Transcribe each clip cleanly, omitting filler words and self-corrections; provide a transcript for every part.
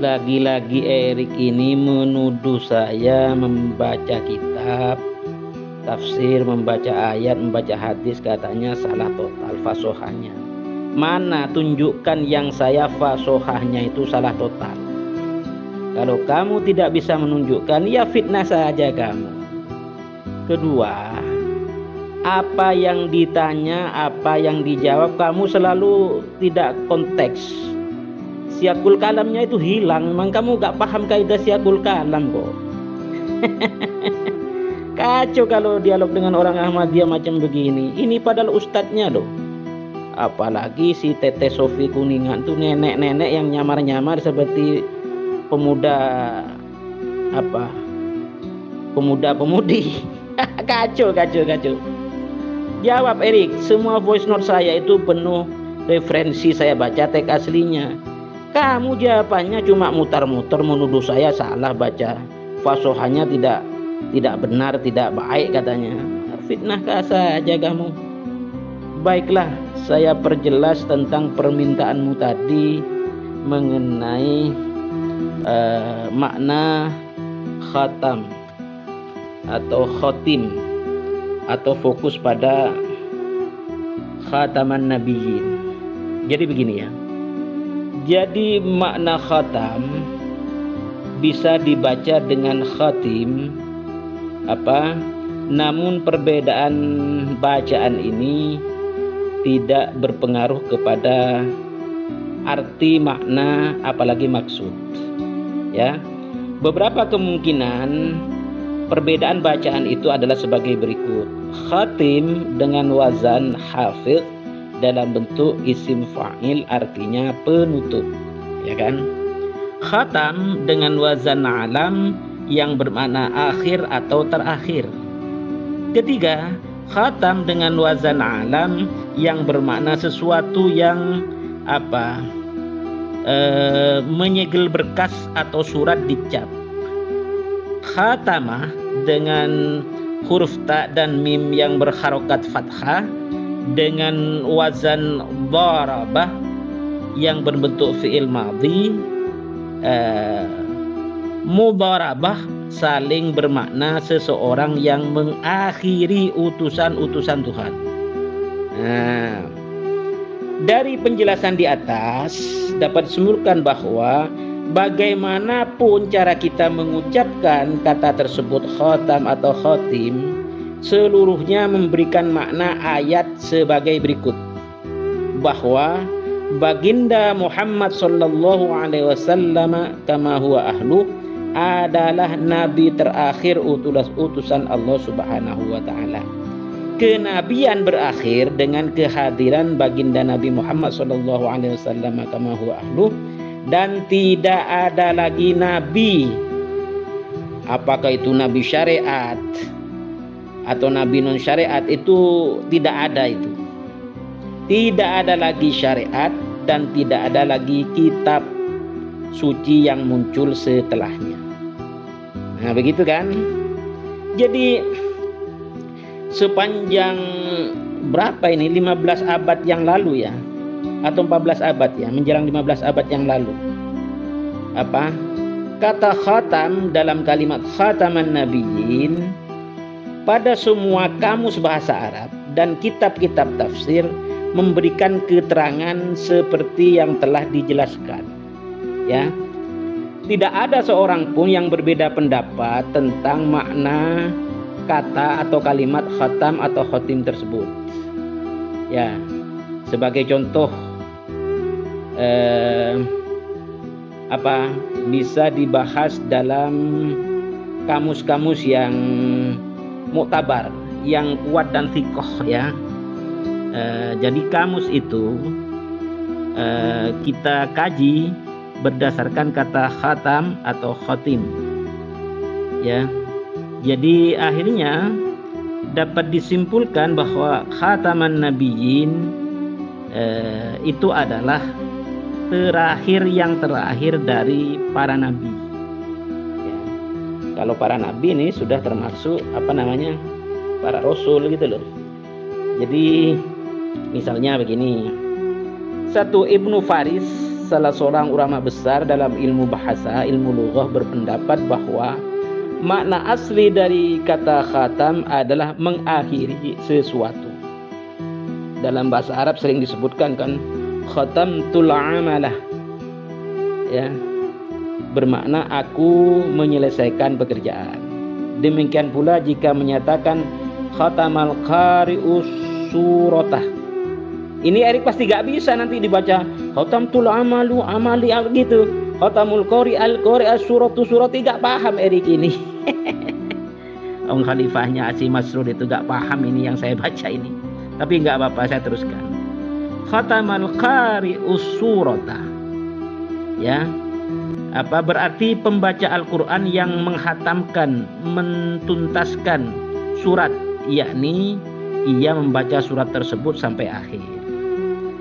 Lagi-lagi Erik ini menuduh saya membaca kitab, tafsir, membaca ayat, membaca hadis, katanya salah total fasohanya. Mana tunjukkan yang saya fasohanya itu salah total. Kalau kamu tidak bisa menunjukkan, ya fitnah saja kamu. Kedua, apa yang ditanya, apa yang dijawab, kamu selalu tidak konteks. Siakul kalamnya itu hilang. Memang kamu gak paham kaidah siakul kalam kok. Kacau kalau dialog dengan orang Ahmadiyah macam begini. Ini padahal ustadznya loh. Apalagi si Tete Sofi Kuningan tuh nenek-nenek yang nyamar-nyamar seperti pemuda pemuda-pemudi. Kacau. Jawab Erik, semua voice note saya itu penuh referensi, saya baca teks aslinya. Kamu jawabannya cuma mutar-mutar menuduh saya salah baca. Fasohanya tidak benar, tidak baik katanya. Fitnahkah saja kamu? Baiklah, saya perjelas tentang permintaanmu tadi mengenai makna khatam atau khotim, atau fokus pada khataman nabiyyin. Jadi begini ya. Jadi makna khatam bisa dibaca dengan khatim namun perbedaan bacaan ini tidak berpengaruh kepada arti, makna, apalagi maksud. Ya. Beberapa kemungkinan perbedaan bacaan itu adalah sebagai berikut. Khatim dengan wazan hafidh dalam bentuk isim fa'il, artinya penutup, ya kan? Khatam dengan wazan alam yang bermakna akhir atau terakhir. Ketiga, khatam dengan wazan alam yang bermakna sesuatu yang menyegel berkas atau surat dicap. Khatamah dengan huruf ta dan mim yang berharokat fathah dengan wazan darabah yang berbentuk fi'il madhi. Mudarabah saling bermakna seseorang yang mengakhiri utusan-utusan Tuhan. Dari penjelasan di atas dapat disimpulkan bahwa bagaimanapun cara kita mengucapkan kata tersebut, khatam atau khatim, seluruhnya memberikan makna ayat sebagai berikut, bahwa baginda Muhammad sallallahu alaihi wasallam kama huwa ahlu adalah nabi terakhir utusan Allah Subhanahu wa taala. Kenabian berakhir dengan kehadiran baginda Nabi Muhammad sallallahu alaihi wasallam kama huwa ahlu, dan tidak ada lagi nabi, apakah itu nabi syariat atau nabi non syariat, itu tidak ada itu. Tidak ada lagi syariat dan tidak ada lagi kitab suci yang muncul setelahnya. Nah, begitu kan? Jadi sepanjang berapa ini, 15 abad yang lalu ya, atau 14 abad ya, menjelang 15 abad yang lalu, kata khatam dalam kalimat khataman nabiyyin pada semua kamus bahasa Arab dan kitab-kitab tafsir memberikan keterangan seperti yang telah dijelaskan, ya. Tidak ada seorang pun yang berbeda pendapat tentang makna kata atau kalimat khatam atau khotim tersebut. Ya, sebagai contoh bisa dibahas dalam kamus-kamus yang muktabar, yang kuat dan thiqah, ya. Jadi kamus itu kita kaji berdasarkan kata khatam atau khotim, ya. Jadi akhirnya dapat disimpulkan bahwa khataman nabiyyin itu adalah terakhir yang terakhir dari para nabi, ya. Kalau para nabi ini sudah termasuk para rasul gitu loh. Jadi misalnya begini, satu Ibnu Faris salah seorang ulama besar dalam ilmu bahasa, ilmu lughah, berpendapat bahwa makna asli dari kata khatam adalah mengakhiri sesuatu. Dalam bahasa Arab sering disebutkan kan, khatamtul amalah, ya, bermakna aku menyelesaikan pekerjaan. Demikian pula jika menyatakan khatamal qari'us suratah, ini Erik pasti gak bisa nanti dibaca khatamtul amalu amali gitu, khatamul qari al qari as-suratu surati, gak paham Erik ini. Om khalifahnya Asyik Masrur itu gak paham ini yang saya baca ini. Tapi gak apa-apa, saya teruskan. Khatamal qari us-surata, ya, apa berarti pembaca Al-Quran yang menghatamkan, mentuntaskan surat, yakni ia membaca surat tersebut sampai akhir.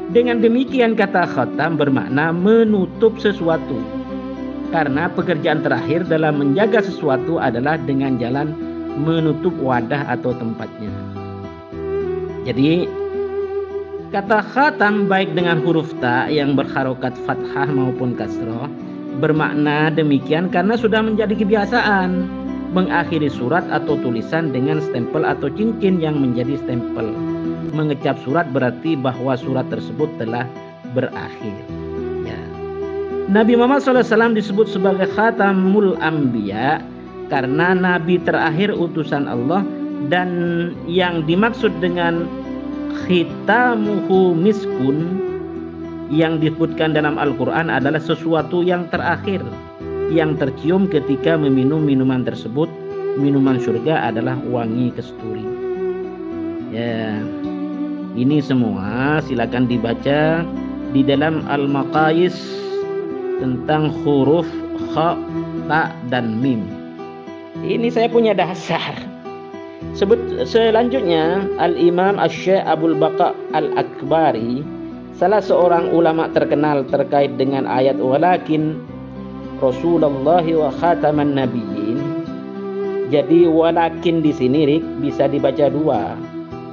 Dengan demikian kata khatam bermakna menutup sesuatu, karena pekerjaan terakhir dalam menjaga sesuatu adalah dengan jalan menutup wadah atau tempatnya. Jadi kata khatam baik dengan huruf ta yang berharokat fathah maupun kasroh bermakna demikian karena sudah menjadi kebiasaan mengakhiri surat atau tulisan dengan stempel atau cincin yang menjadi stempel. Mengecap surat berarti bahwa surat tersebut telah berakhir, ya. Nabi Muhammad SAW disebut sebagai khatamul anbiya karena nabi terakhir utusan Allah, dan yang dimaksud dengan khitamuhu miskun yang disebutkan dalam Al-Quran adalah sesuatu yang terakhir yang tercium ketika meminum minuman tersebut. Minuman surga adalah wangi kasturi, ya. Ini semua silakan dibaca di dalam Al-Maqayis tentang huruf kha, ta, dan mim. Ini saya punya dasar. Selanjutnya Al-Imam Asy-Syaikh Abul Baqa Al-Akbari, salah seorang ulama terkenal terkait dengan ayat walakin Rasulullah wa khataman nabiyyin. Jadi walakin di sini Rik bisa dibaca dua,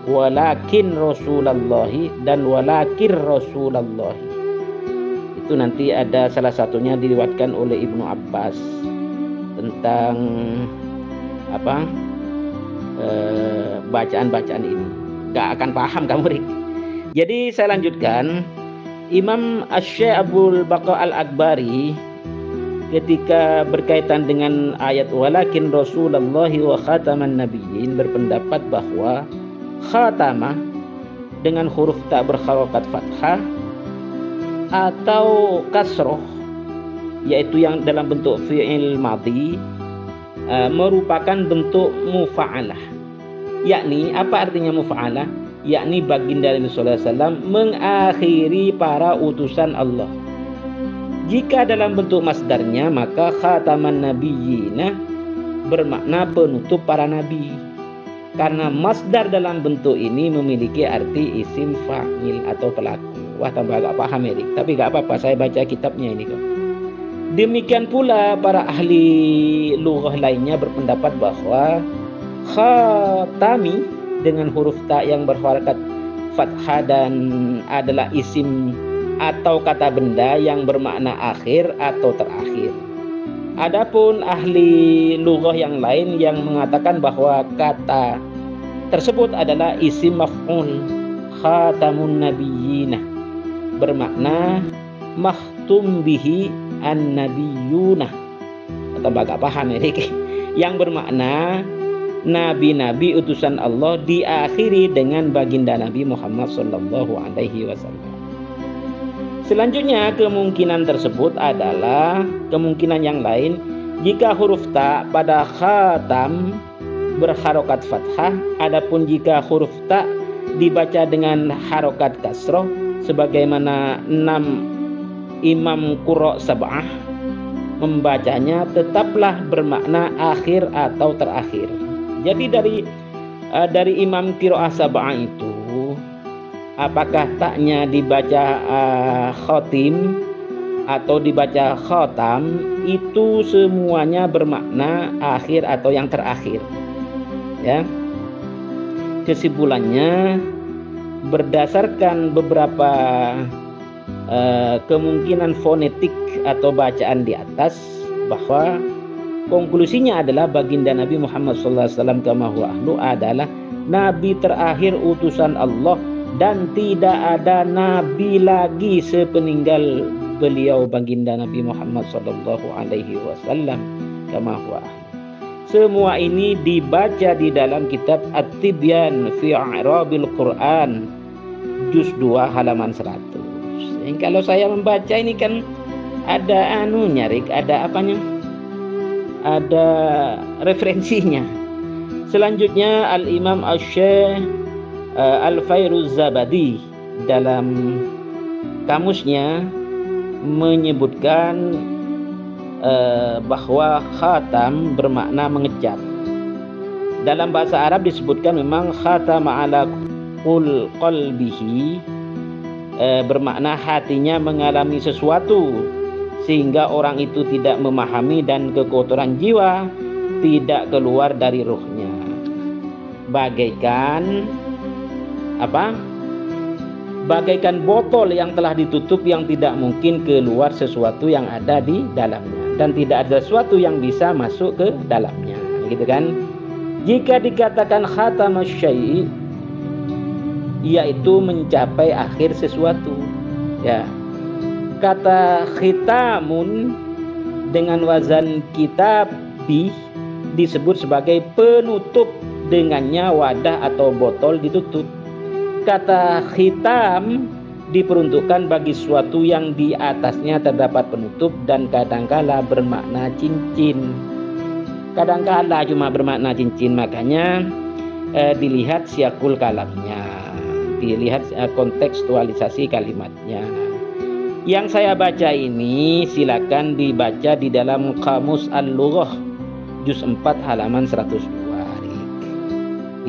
walakin Rasulullah dan walakin Rasulullah. Itu nanti ada salah satunya diriwayatkan oleh Ibnu Abbas tentang apa bacaan-bacaan ini. Gak akan paham kamu Rik. Jadi saya lanjutkan. Imam Asy-Syaikh Abul Baqa Al-Akbari ketika berkaitan dengan ayat walakin Rasulullah wa khataman nabiyyin berpendapat bahwa khatamah dengan huruf ta berharokat fathah atau kasroh, yaitu yang dalam bentuk fi'il madhi, merupakan bentuk mufa'alah. Yakni apa artinya mufa'alah? Yakni baginda Nabi sallallahu alaihi wasallam mengakhiri para utusan Allah. Jika dalam bentuk masdarnya maka khataman nabiyyina bermakna penutup para nabi. Karena masdar dalam bentuk ini memiliki arti isim fa'il atau pelaku. Wah, tambah agak paham Erik, tapi gak apa-apa, saya baca kitabnya ini kok. Demikian pula para ahli lughah lainnya berpendapat bahwa khatami dengan huruf ta yang berharakat fathah dan adalah isim atau kata benda yang bermakna akhir atau terakhir. Adapun ahli lughah yang lain yang mengatakan bahwa kata tersebut adalah isim maf'ul khatamun nabiyyina, bermakna mahtum bihi an-nabiyyuna. Atau agak paham Erik, yang bermakna nabi-nabi utusan Allah diakhiri dengan baginda Nabi Muhammad sallallahu alaihi wasallam. Selanjutnya kemungkinan tersebut adalah kemungkinan yang lain jika huruf ta pada khatam berharokat fathah, adapun jika huruf ta dibaca dengan harokat kasroh sebagaimana 6 imam qurra sab'ah membacanya tetaplah bermakna akhir atau terakhir. Jadi dari imam qiraah sab'ah itu apakah taknya dibaca khotim atau dibaca khotam, itu semuanya bermakna akhir atau yang terakhir, ya. Kesimpulannya berdasarkan beberapa kemungkinan fonetik atau bacaan di atas, bahwa konklusinya adalah baginda Nabi Muhammad SAW kama huwa ahlu adalah nabi terakhir utusan Allah, dan tidak ada nabi lagi sepeninggal beliau baginda Nabi Muhammad SAW kama huwa ahlu. Semua ini dibaca di dalam kitab At-Tibyan fi I'rabil Quran juz 2 halaman 100. Kalau saya membaca ini kan ada anunya, ada apanya? Ada referensinya. Selanjutnya Al-Imam Asy-Syaikh Al-Fairuz-Zabadi dalam kamusnya menyebutkan bahwa khatam bermakna mengecap. Dalam bahasa Arab disebutkan memang khatam ala qalbihi, bermakna hatinya mengalami sesuatu sehingga orang itu tidak memahami dan kekotoran jiwa tidak keluar dari ruhnya. Bagaikan apa? Bagaikan botol yang telah ditutup yang tidak mungkin keluar sesuatu yang ada di dalamnya, dan tidak ada sesuatu yang bisa masuk ke dalamnya, gitu kan? Jika dikatakan khatamus syai', yaitu mencapai akhir sesuatu, ya. Kata khitamun dengan wazan kitabi disebut sebagai penutup, dengannya wadah atau botol ditutup. Kata khitam diperuntukkan bagi sesuatu yang di atasnya terdapat penutup dan kadangkala bermakna cincin. Kadangkala cuma bermakna cincin, makanya dilihat siakul kalamnya, dilihat kontekstualisasi kalimatnya. Yang saya baca ini silakan dibaca di dalam Kamus Al-Lughah juz 4 halaman 102.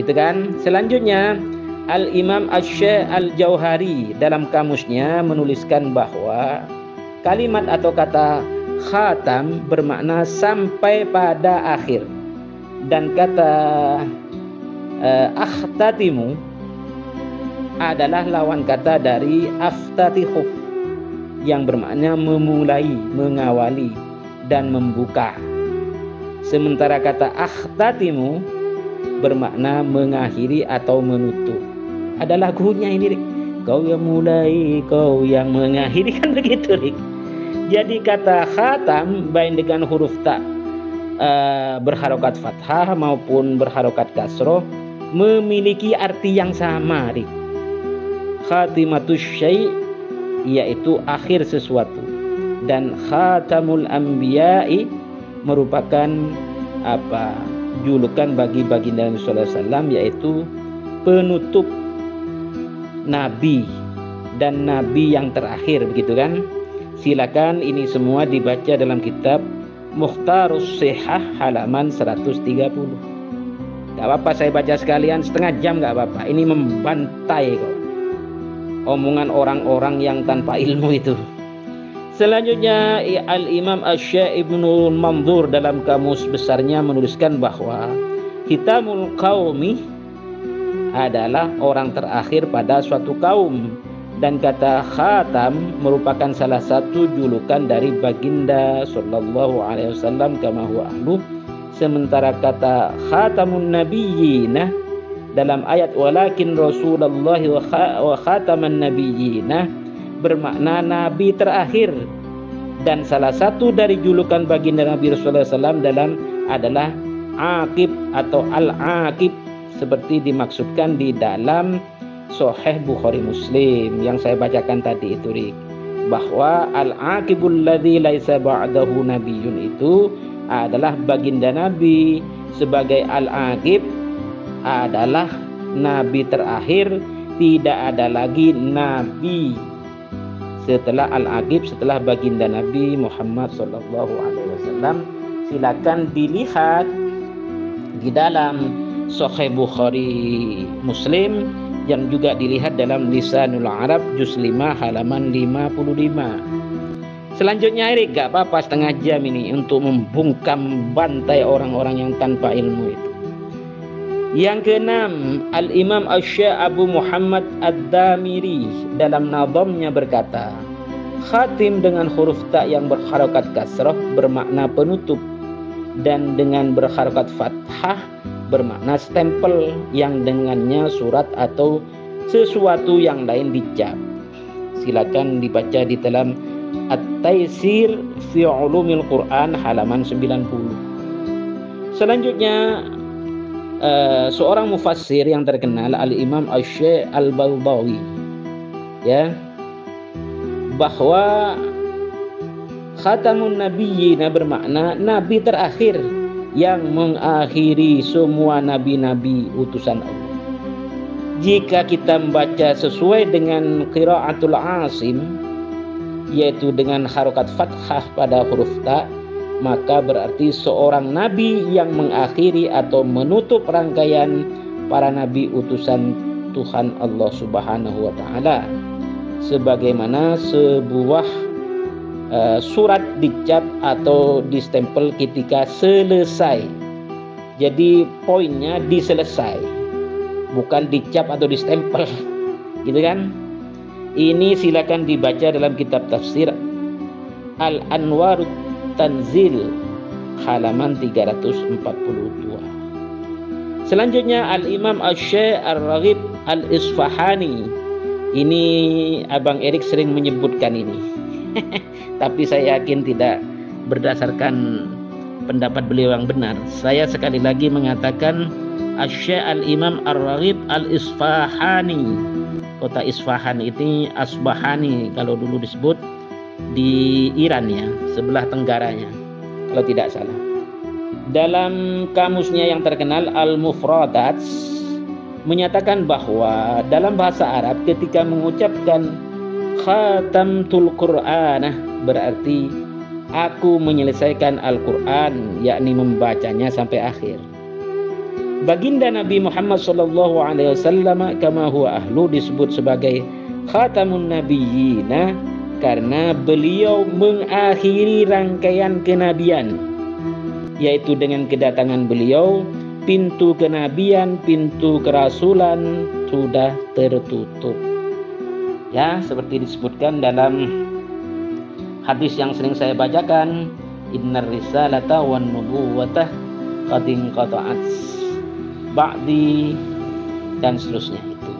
Gitu kan? Selanjutnya Al-Imam Asy-Syaikh Al-Jauhari dalam kamusnya menuliskan bahwa kalimat atau kata khatam bermakna sampai pada akhir, dan kata akhtatimu adalah lawan kata dari aftatihu yang bermakna memulai, mengawali dan membuka. Sementara kata akhtatimu bermakna mengakhiri atau menutup. Ada lagunya ini, Rik. Kau yang mulai, kau yang mengakhiri, kan begitu, Rik. Jadi kata khatam baik dengan huruf ta berharokat fathah maupun berharokat kasroh memiliki arti yang sama, Rik. Khatimatus syai' yaitu akhir sesuatu, dan khatamul anbiya'i merupakan julukan bagi baginda Nabi sallallahu alaihi wasallam, yaitu penutup nabi dan nabi yang terakhir, begitu kan? Silakan ini semua dibaca dalam kitab Mukhtarus Shihah halaman 130. Gak apa-apa saya baca sekalian setengah jam, gak apa-apa. Ini membantai kok omongan orang-orang yang tanpa ilmu itu. Selanjutnya Al-Imam Asy-Syaikh Ibnu Mandzur dalam kamus besarnya menuliskan bahwa hitamul qaumi adalah orang terakhir pada suatu kaum, dan kata khatam merupakan salah satu julukan dari baginda sallallahu alaihi wasallam kama huwa ahlu. Sementara kata khatamun nabiyyina dalam ayat walakin Rasulullah wa khataman nabiyyina bermakna nabi terakhir, dan salah satu dari julukan baginda Nabi Rasulullah SAW adalah Aqib atau Al-Aqib, seperti dimaksudkan di dalam Sahih Bukhari Muslim yang saya bacakan tadi itu, Rik, bahwa Al-Aqibul ladzi laisa ba'dahu nabiyyun itu adalah baginda Nabi. Sebagai Al-Aqib adalah nabi terakhir, tidak ada lagi nabi setelah Al-Aqib, setelah baginda Nabi Muhammad SAW. Silakan dilihat di dalam Sahih Bukhari Muslim, yang juga dilihat dalam Lisanul Arab juz 5 halaman 55. Selanjutnya, Erik, gak apa-apa setengah jam ini untuk membungkam bantai orang-orang yang tanpa ilmu itu. Yang keenam, Al-Imam Asy-Syaikh Abu Muhammad Ad-Damiri dalam nazamnya berkata, Khatim dengan huruf ta yang berharokat kasrah bermakna penutup, dan dengan berharokat fathah bermakna stempel yang dengannya surat atau sesuatu yang lain dicap. Silakan dibaca di dalam At-Taisir fi Ulumil Quran halaman 90. Selanjutnya seorang mufassir yang terkenal, Al-Imam Asy-Syaikh Al-Baldawi, ya, bahwa Khatamun Nabiyyin bermakna nabi terakhir yang mengakhiri semua nabi-nabi utusan Allah. Jika kita membaca sesuai dengan qiraatul Asim, yaitu dengan harokat fathah pada huruf ta, maka berarti seorang nabi yang mengakhiri atau menutup rangkaian para nabi utusan Tuhan Allah Subhanahu wa taala, sebagaimana sebuah surat dicap atau distempel ketika selesai. Jadi poinnya diselesai, bukan dicap atau distempel, gitu kan? Ini silakan dibaca dalam kitab tafsir Al-Anwarut Tanzil halaman 342. Selanjutnya Al-Imam Asy-Syaikh Ar-Raghib Al-Isfahani. Ini Abang Erik sering menyebutkan ini. Tapi saya yakin tidak berdasarkan pendapat beliau yang benar. Saya sekali lagi mengatakan Asy-Syaikh Al-Imam Ar-Raghib Al-Isfahani. Kota Isfahan ini Asbahani kalau dulu disebut, di Iran ya, sebelah tenggaranya kalau tidak salah. Dalam kamusnya yang terkenal Al-Mufradats menyatakan bahwa dalam bahasa Arab ketika mengucapkan Khatamtul Qur'anah berarti aku menyelesaikan Al-Quran, yakni membacanya sampai akhir. Baginda Nabi Muhammad SAW kama huwa ahlu disebut sebagai Khatamun Nabiyyina karena beliau mengakhiri rangkaian kenabian, yaitu dengan kedatangan beliau pintu kenabian, pintu kerasulan sudah tertutup. Ya, seperti disebutkan dalam hadis yang sering saya bacakan, innar risalata wan nubuwata qad inqata'at ba'di, dan seterusnya. Itu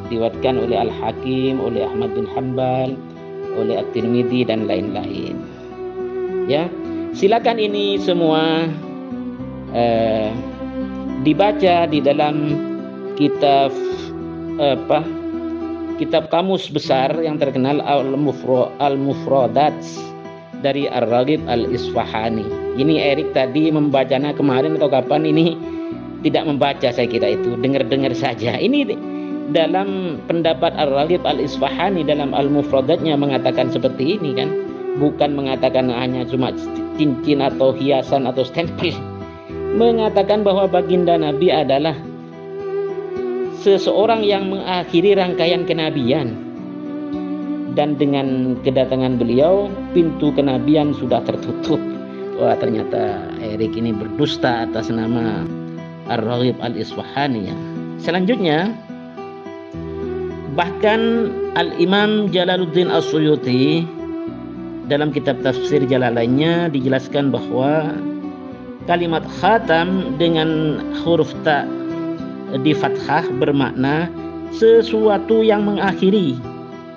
diriwayatkan oleh Al-Hakim, oleh Ahmad bin Hanbal, oleh At-Tirmidzi dan lain-lain. Ya, silakan ini semua dibaca di dalam kitab kitab kamus besar yang terkenal Al-Mufradats dari Ar-Raghib Al-Isfahani. Ini Erik tadi membacanya kemarin atau kapan ini tidak membaca, saya kira itu dengar-dengar saja. Ini dalam pendapat Ar-Raghib Al-Isfahani dalam Al-Mufradatnya mengatakan seperti ini kan, bukan mengatakan hanya cuma cincin atau hiasan atau stempel, mengatakan bahwa baginda Nabi adalah seseorang yang mengakhiri rangkaian kenabian, dan dengan kedatangan beliau pintu kenabian sudah tertutup. Wah, ternyata Erik ini berdusta atas nama Ar-Raghib Al-Isfahani ya. Selanjutnya bahkan Al-Imam Jalaluddin As-Suyuti dalam kitab tafsir Jalalainnya dijelaskan bahwa kalimat khatam dengan huruf ta di fathah bermakna sesuatu yang mengakhiri,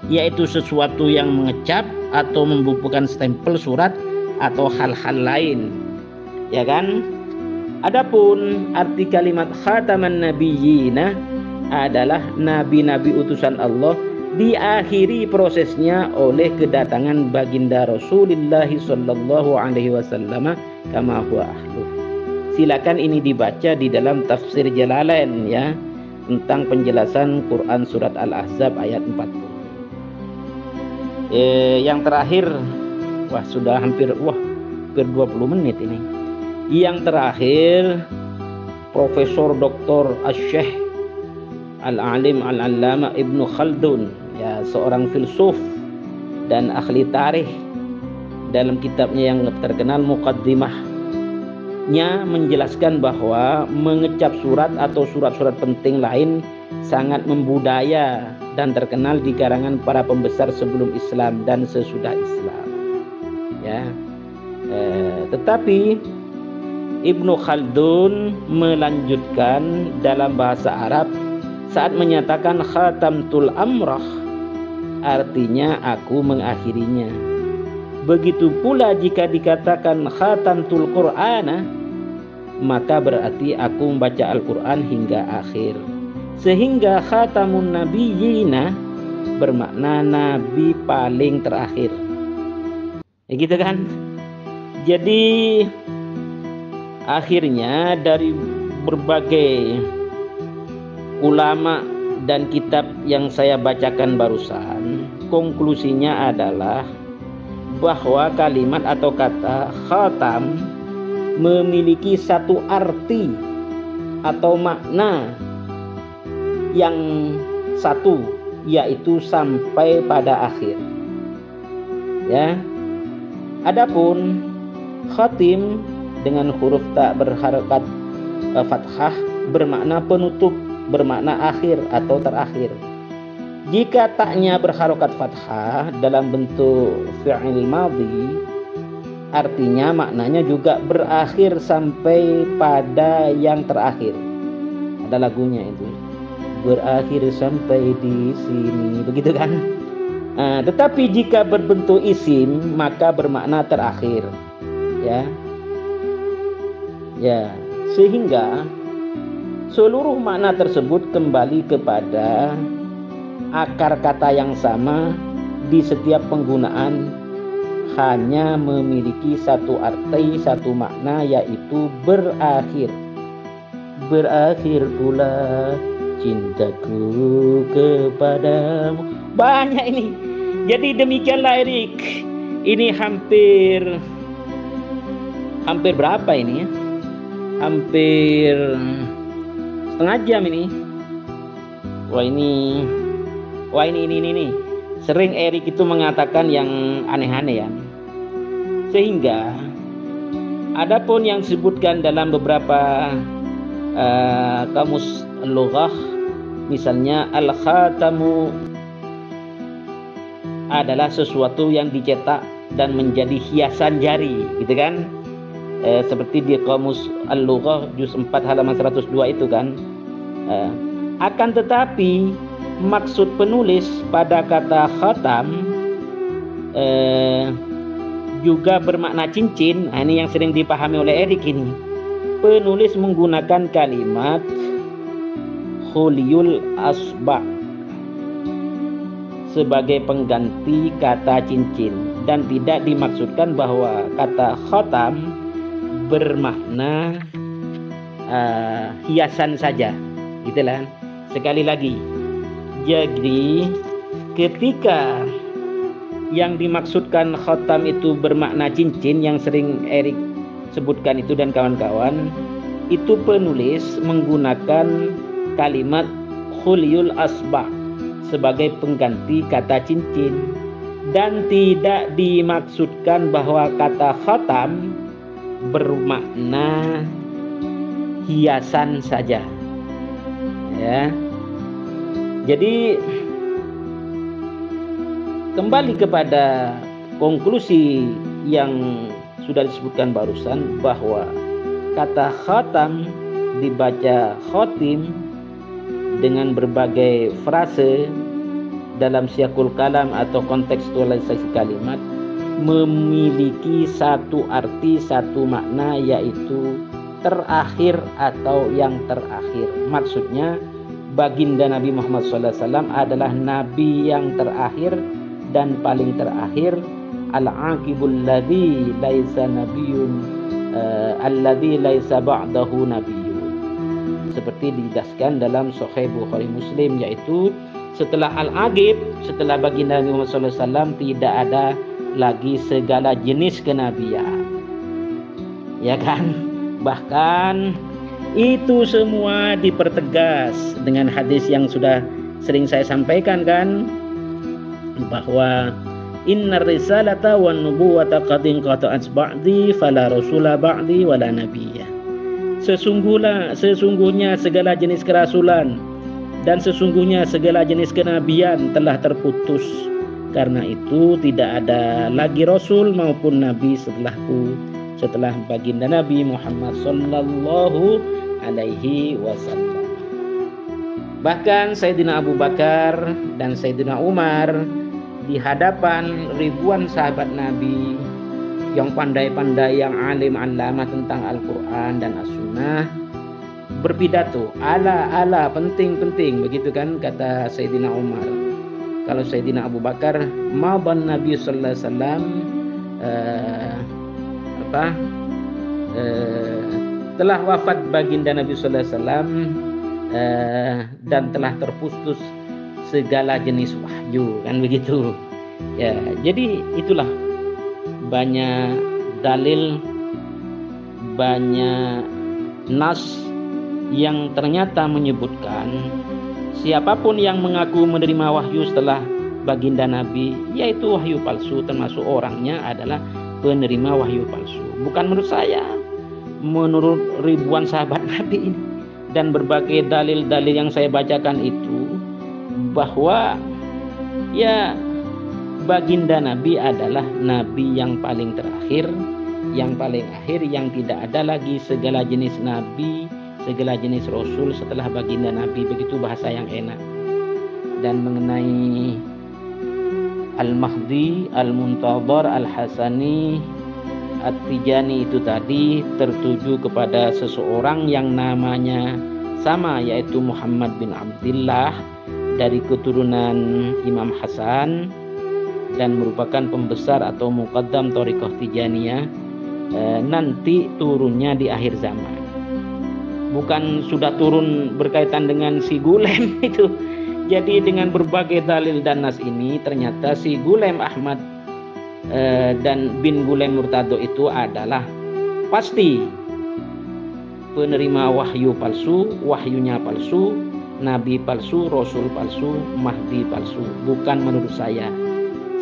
yaitu sesuatu yang mengecap atau membubuhkan stempel surat atau hal-hal lain, ya kan? Adapun arti kalimat khataman nabiyyina adalah nabi-nabi utusan Allah diakhiri prosesnya oleh kedatangan baginda Rasulullah sallallahu alaihi wasallam kama huwa ahlu. Silakan ini dibaca di dalam tafsir Jalalain ya, tentang penjelasan Quran surat Al-Ahzab ayat 40. Yang terakhir, sudah hampir 20 menit ini. Yang terakhir, Profesor Dr. Asy-Syaikh Al-Alim Al-Allama Ibnu Khaldun, ya, seorang filsuf dan ahli tarikh, dalam kitabnya yang terkenal Muqaddimahnya menjelaskan bahwa mengecap surat atau surat-surat penting lain sangat membudaya dan terkenal di kalangan para pembesar sebelum Islam dan sesudah Islam. Ya, tetapi Ibnu Khaldun melanjutkan dalam bahasa Arab saat menyatakan khatamtul amrah, artinya aku mengakhirinya. Begitu pula jika dikatakan khatamtul Qur'ana, maka berarti aku membaca Al-Quran hingga akhir. Sehingga khatamun nabiyina bermakna nabi paling terakhir. Ya gitu kan? Jadi akhirnya dari berbagai ulama dan kitab yang saya bacakan barusan, konklusinya adalah bahwa kalimat atau kata khatam memiliki satu arti atau makna yang satu, yaitu sampai pada akhir. Ya. Adapun khatim dengan huruf tak berharokat fathah bermakna penutup, bermakna akhir atau terakhir. Jika taknya berharokat fathah dalam bentuk fi'il madhi, artinya maknanya juga berakhir sampai pada yang terakhir. Ada lagunya itu, berakhir sampai di sini, begitu kan? Tetapi jika berbentuk isim maka bermakna terakhir. Ya, sehingga seluruh makna tersebut kembali kepada akar kata yang sama di setiap penggunaan, hanya memiliki satu arti, satu makna, yaitu berakhir. Berakhir pula cintaku kepadamu. Banyak ini. Jadi demikianlah Erik. Ini hampir berapa ini ya? Hampir setengah jam ini. Wah ini. Sering Erik itu mengatakan yang aneh-aneh ya. Sehingga adapun yang disebutkan dalam beberapa kamus lughah, misalnya al-khatamu adalah sesuatu yang dicetak dan menjadi hiasan jari, gitu kan? Seperti di kamus al-lughah juz 4 halaman 102 itu kan. Akan tetapi maksud penulis pada kata khatam juga bermakna cincin. Ini yang sering dipahami oleh Erik ini. Penulis menggunakan kalimat khuliyul asba' sebagai pengganti kata cincin, dan tidak dimaksudkan bahwa kata khatam bermakna hiasan saja, gitulah. Sekali lagi, jadi ketika yang dimaksudkan khatam itu bermakna cincin yang sering Erik sebutkan itu dan kawan-kawan, itu penulis menggunakan kalimat khuliyul asba' sebagai pengganti kata cincin, dan tidak dimaksudkan bahwa kata khatam bermakna hiasan saja. Ya. Jadi kembali kepada konklusi yang sudah disebutkan barusan, bahwa kata khatam dibaca khotim dengan berbagai frase dalam siyakul kalam atau kontekstualisasi kalimat, memiliki satu arti, satu makna, yaitu terakhir atau yang terakhir. Maksudnya baginda Nabi Muhammad SAW adalah nabi yang terakhir dan paling terakhir. Al-aqibul ladzi laisa nabiyyun alladzi laisa ba'dahu nabiyyun, seperti dijelaskan dalam Sahih Bukhari Muslim, yaitu setelah al-aqib, setelah baginda Nabi Muhammad SAW tidak ada lagi segala jenis kenabian, ya kan? Bahkan itu semua dipertegas dengan hadis yang sudah sering saya sampaikan kan, bahwa innar risalata wan nubuwata qad inqata'at ba'di fala rasula ba'di wala nabiyya. Sesungguhnya segala jenis kerasulan dan sesungguhnya segala jenis kenabian telah terputus. Karena itu tidak ada lagi rasul maupun nabi setelahku, setelah baginda Nabi Muhammad sallallahu alaihi wasallam. Bahkan Sayyidina Abu Bakar dan Sayyidina Umar di hadapan ribuan sahabat Nabi yang pandai-pandai, yang alim alama tentang Al-Quran dan As-Sunnah, berpidato, ala penting begitu kan, kata Sayyidina Umar. Kalau Sayyidina Abu Bakar, maban Nabi sallallahu alaihi wasallam telah wafat baginda Nabi sallallahu alaihi wasallam dan telah terputus segala jenis wahyu, kan begitu ya. Jadi itulah banyak dalil, banyak nas yang ternyata menyebutkan siapapun yang mengaku menerima wahyu setelah baginda Nabi, yaitu wahyu palsu, termasuk orangnya adalah penerima wahyu palsu. Bukan menurut saya, menurut ribuan sahabat Nabi ini dan berbagai dalil-dalil yang saya bacakan itu, bahwa ya baginda Nabi adalah Nabi yang paling terakhir, yang paling akhir, yang tidak ada lagi segala jenis Nabi, segala jenis Rasul setelah baginda Nabi. Begitu bahasa yang enak. Dan mengenai Al-Mahdi, Al-Muntadhar, Al-Hasani, At-Tijani itu tadi tertuju kepada seseorang yang namanya sama, yaitu Muhammad bin Abdullah, dari keturunan Imam Hasan, dan merupakan pembesar atau muqaddam Thariqah Tijaniyah, nanti turunnya di akhir zaman. Bukan sudah turun berkaitan dengan si Gulem itu. Jadi dengan berbagai dalil dan nas ini, ternyata si Gulem Ahmad dan bin Gulem Murtado itu adalah pasti penerima wahyu palsu, wahyunya palsu, nabi palsu, rasul palsu, mahdi palsu. Bukan menurut saya.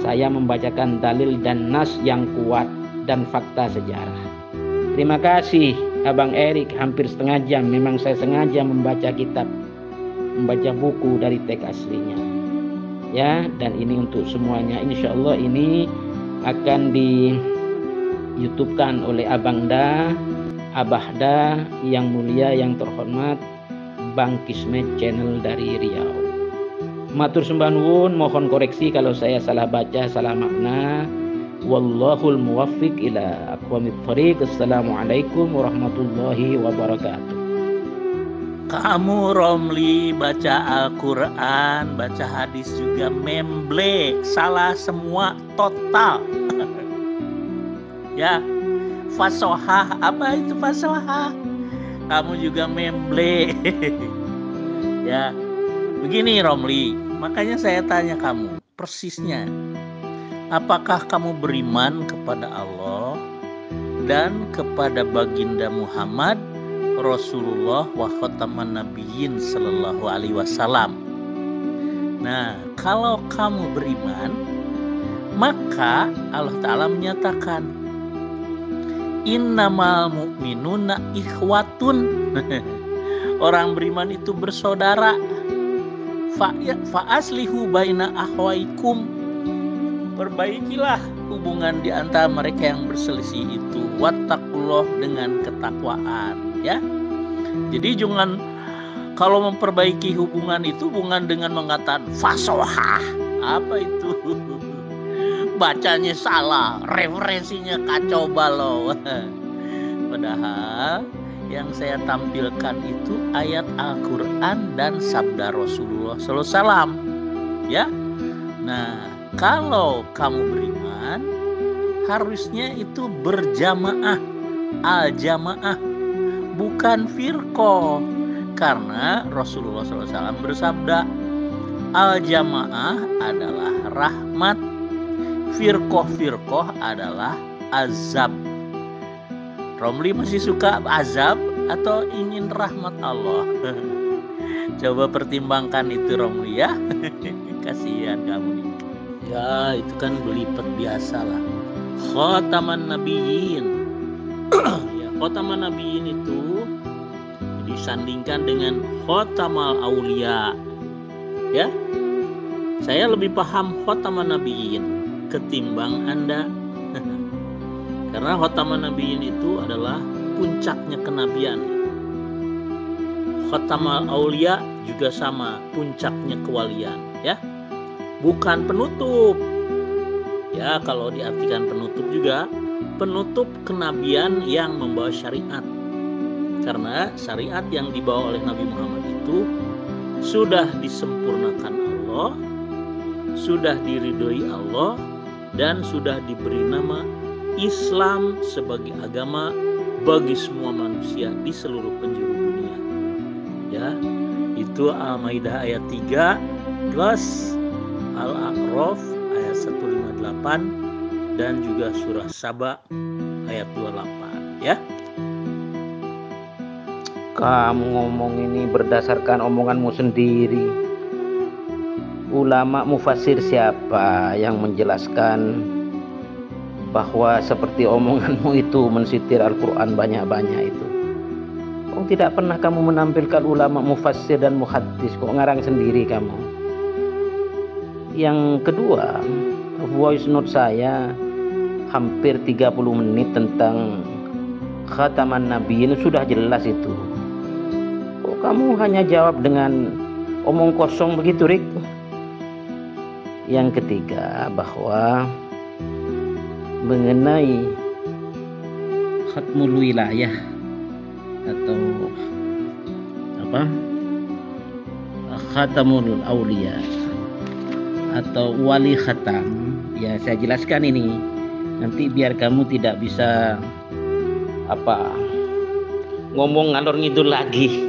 Saya membacakan dalil dan nas yang kuat dan fakta sejarah. Terima kasih Abang Erik, hampir setengah jam. Memang saya sengaja membaca kitab, membaca buku dari teks aslinya. Ya, dan ini untuk semuanya. Insya Allah ini akan di YouTube-kan oleh Abang Da, Abah Da yang mulia, yang terhormat, Bang Kismet Channel dari Riau. Matur sembah nuwun, mohon koreksi kalau saya salah baca, salah makna. Wallahul muwaffiq ila aqwamit thoriq. Assalamualaikum warahmatullahi wabarakatuh. Kamu Romli baca Al-Quran, baca hadis juga memble, salah semua total. Ya, fasohah, apa itu fasohah? Kamu juga memble. Ya, begini Romli, makanya saya tanya kamu persisnya, apakah kamu beriman kepada Allah dan kepada baginda Muhammad Rasulullah wa khataman nabiyyin sallallahu alaihi wasallam? Nah, kalau kamu beriman, maka Allah Ta'ala menyatakan innamal mu'minuna ikhwatun. Orang beriman itu bersaudara. Fa aslihu baina akhwaikum. Perbaikilah hubungan di antara mereka yang berselisih itu. Wattaqullah, dengan ketakwaan, ya. Jadi jangan kalau memperbaiki hubungan itu bukan dengan mengatakan fasohah. Apa itu? Bacanya salah, referensinya kacau balau. Padahal yang saya tampilkan itu ayat Al-Quran dan sabda Rasulullah SAW. Ya. Nah, kalau kamu beriman, harusnya itu berjamaah, al-jamaah, bukan firqah. Karena Rasulullah SAW bersabda, al-jamaah adalah rahmat, firqah adalah azab. Romli masih suka azab atau ingin rahmat Allah? Coba pertimbangkan itu Romli ya. Kasihan kamu nih. Ya, itu kan belipet biasa lah. Khataman nabiyyin. Ya, khataman nabiyyin itu disandingkan dengan khatamal aulia. Ya, saya lebih paham khataman nabiyyin ketimbang Anda. Karena khataman nabiyyin itu adalah puncaknya kenabian. Khatamal aulia juga sama, puncaknya kewalian, ya. Bukan penutup. Ya, kalau diartikan penutup juga, penutup kenabian yang membawa syariat. Karena syariat yang dibawa oleh Nabi Muhammad itu sudah disempurnakan Allah, sudah diridhoi Allah, dan sudah diberi nama Islam sebagai agama bagi semua manusia di seluruh penjuru dunia. Ya, itu Al-Maidah ayat 3 plus Al-A'raf ayat 158 dan juga surah Saba ayat 28, ya. Kamu ngomong ini berdasarkan omonganmu sendiri. Ulama mufassir siapa yang menjelaskan bahwa seperti omonganmu itu mensitir Al-Quran banyak-banyak itu? Kok tidak pernah kamu menampilkan ulama mufassir dan muhaddis, kok ngarang sendiri kamu? Yang kedua, voice note saya hampir 30 menit tentang khataman nabiyyin sudah jelas itu. Kok kamu hanya jawab dengan omong kosong begitu, Rik? Yang ketiga, bahwa mengenai khatmul wilayah atau khatamul aulia atau wali khatam, ya saya jelaskan ini nanti biar kamu tidak bisa ngomong ngalor ngidul lagi.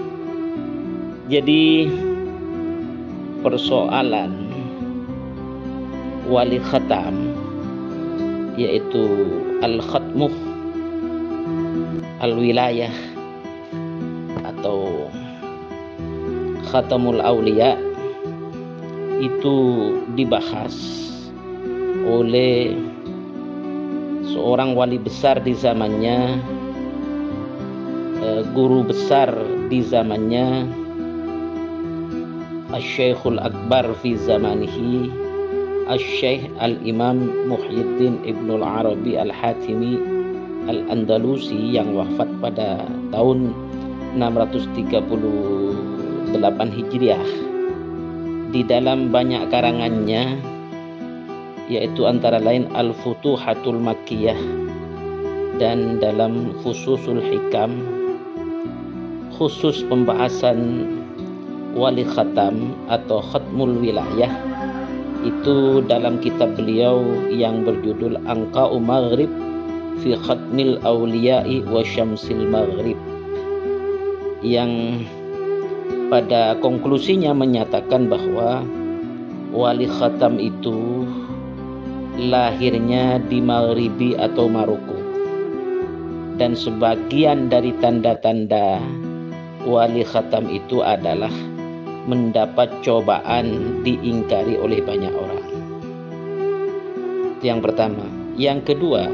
Jadi persoalan wali khatam yaitu al-khatmuh al-wilayah atau khatamul aulia itu dibahas oleh seorang wali besar di zamannya, guru besar di zamannya, Asy-Syaikhul Akbar fi zamanihi, Asy-Syaikh Al-Imam Muhyiddin Ibnul Arabi Al-Hatimi Al-Andalusi yang wafat pada tahun 638 Hijriah. Di dalam banyak karangannya, yaitu antara lain Al-Futuhatul Makkiyah dan dalam Fususul Hikam, khusus pembahasan wali khatam atau khatmul wilayah, itu dalam kitab beliau yang berjudul Anqa'u Maghrib fi Khatmil Auliya'i wa Syamsil Maghrib, yang pada konklusinya menyatakan bahwa wali khatam itu lahirnya di Maghribi atau Maroko, dan sebagian dari tanda-tanda wali khatam itu adalah mendapat cobaan diingkari oleh banyak orang. Itu yang pertama. Yang kedua,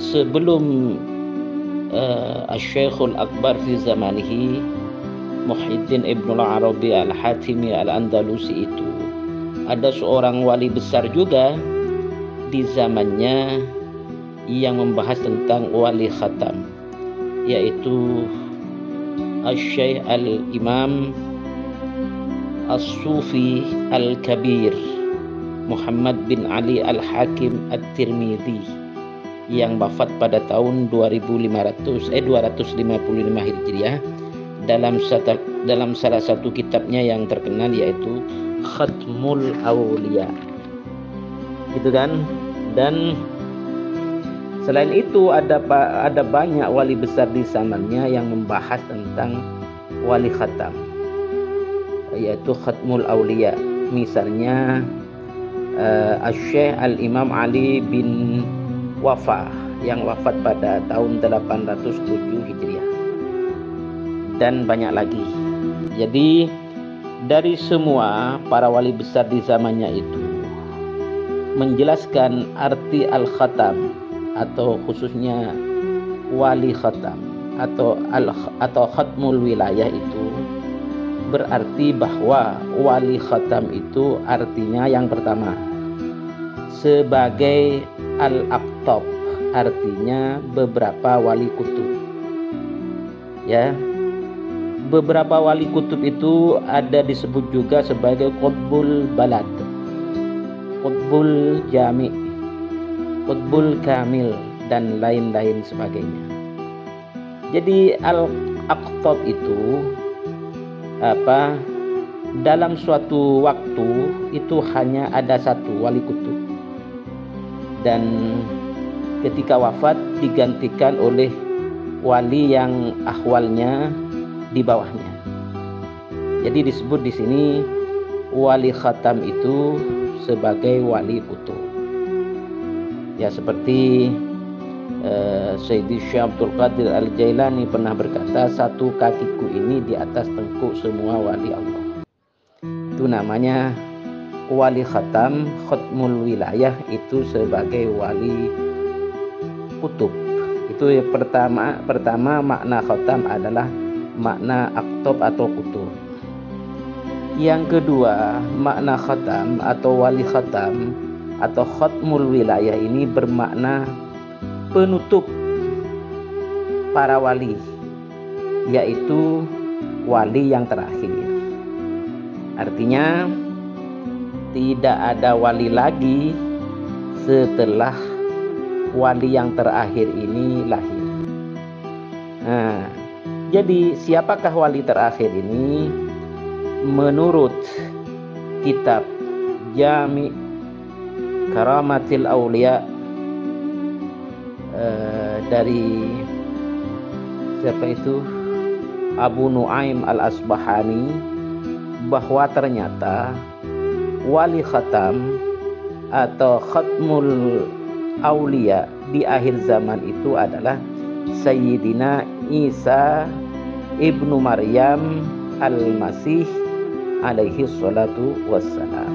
sebelum Asy-Syaikhul Akbar fi zamanihi Muhyiddin Ibnul Arabi Al-Hatimi Al-Andalusi itu, ada seorang wali besar juga di zamannya yang membahas tentang wali khatam, yaitu Asy-Syaikh Al-Imam As-Sufi Al-Kabir Muhammad bin Ali Al-Hakim At-Tirmidzi yang wafat pada tahun 255 Hijriah dalam salah satu kitabnya yang terkenal yaitu Khatmul Aulia. Gitu kan? Dan selain itu ada banyak wali besar di zamannya yang membahas tentang wali khatam, yaitu Khatmul Aulia. Misalnya Asy-Syaikh Al-Imam Ali bin Wafa yang wafat pada tahun 807 Hijriah, dan banyak lagi. Jadi dari semua para wali besar di zamannya itu menjelaskan arti al-khatam atau khususnya wali khatam atau khatmul wilayah itu berarti bahwa wali khatam itu artinya yang pertama sebagai al-aqtab, artinya beberapa wali kutub. Ya, beberapa wali kutub itu ada disebut juga sebagai qutbul balad, qutbul jami, qutbul kamil, dan lain-lain sebagainya. Jadi al-aqtab itu dalam suatu waktu itu hanya ada satu wali kutub, dan ketika wafat digantikan oleh wali yang ahwalnya di bawahnya. Jadi disebut di sini wali khatam itu sebagai wali kutub. Ya, seperti Sayyidi Syekh Abdul Qadir Al-Jailani pernah berkata, satu kakiku ini di atas tengkuk semua wali Allah. Itu namanya wali khatam, khatmul wilayah itu sebagai wali kutub. Itu yang pertama makna khatam adalah makna aqtab atau kutub. Yang kedua, makna khatam atau wali khatam atau khatmul wilayah ini bermakna penutup para wali, yaitu wali yang terakhir. Artinya tidak ada wali lagi setelah wali yang terakhir ini lahir. Nah, jadi siapakah wali terakhir ini? Menurut kitab Jami' Karamatil Aulia dari siapa itu? Abu Nuaim Al-Asbahani, bahwa ternyata wali khatam atau khatmul aulia di akhir zaman itu adalah Sayyidina Isa ibnu Maryam al-Masih alaihi salatu wassalam.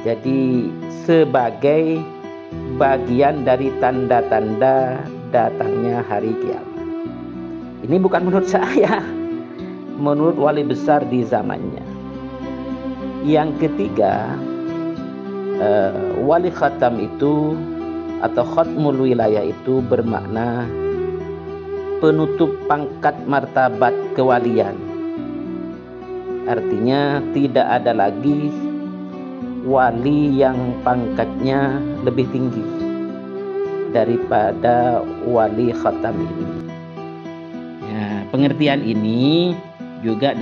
Jadi sebagai bagian dari tanda-tanda datangnya hari kiamat. Ini bukan menurut saya, menurut wali besar di zamannya. Yang ketiga, wali khatam itu atau khatmul wilayah itu bermakna penutup pangkat martabat kewalian. Artinya tidak ada lagi wali yang pangkatnya lebih tinggi daripada wali khatam ini. Ya, pengertian ini juga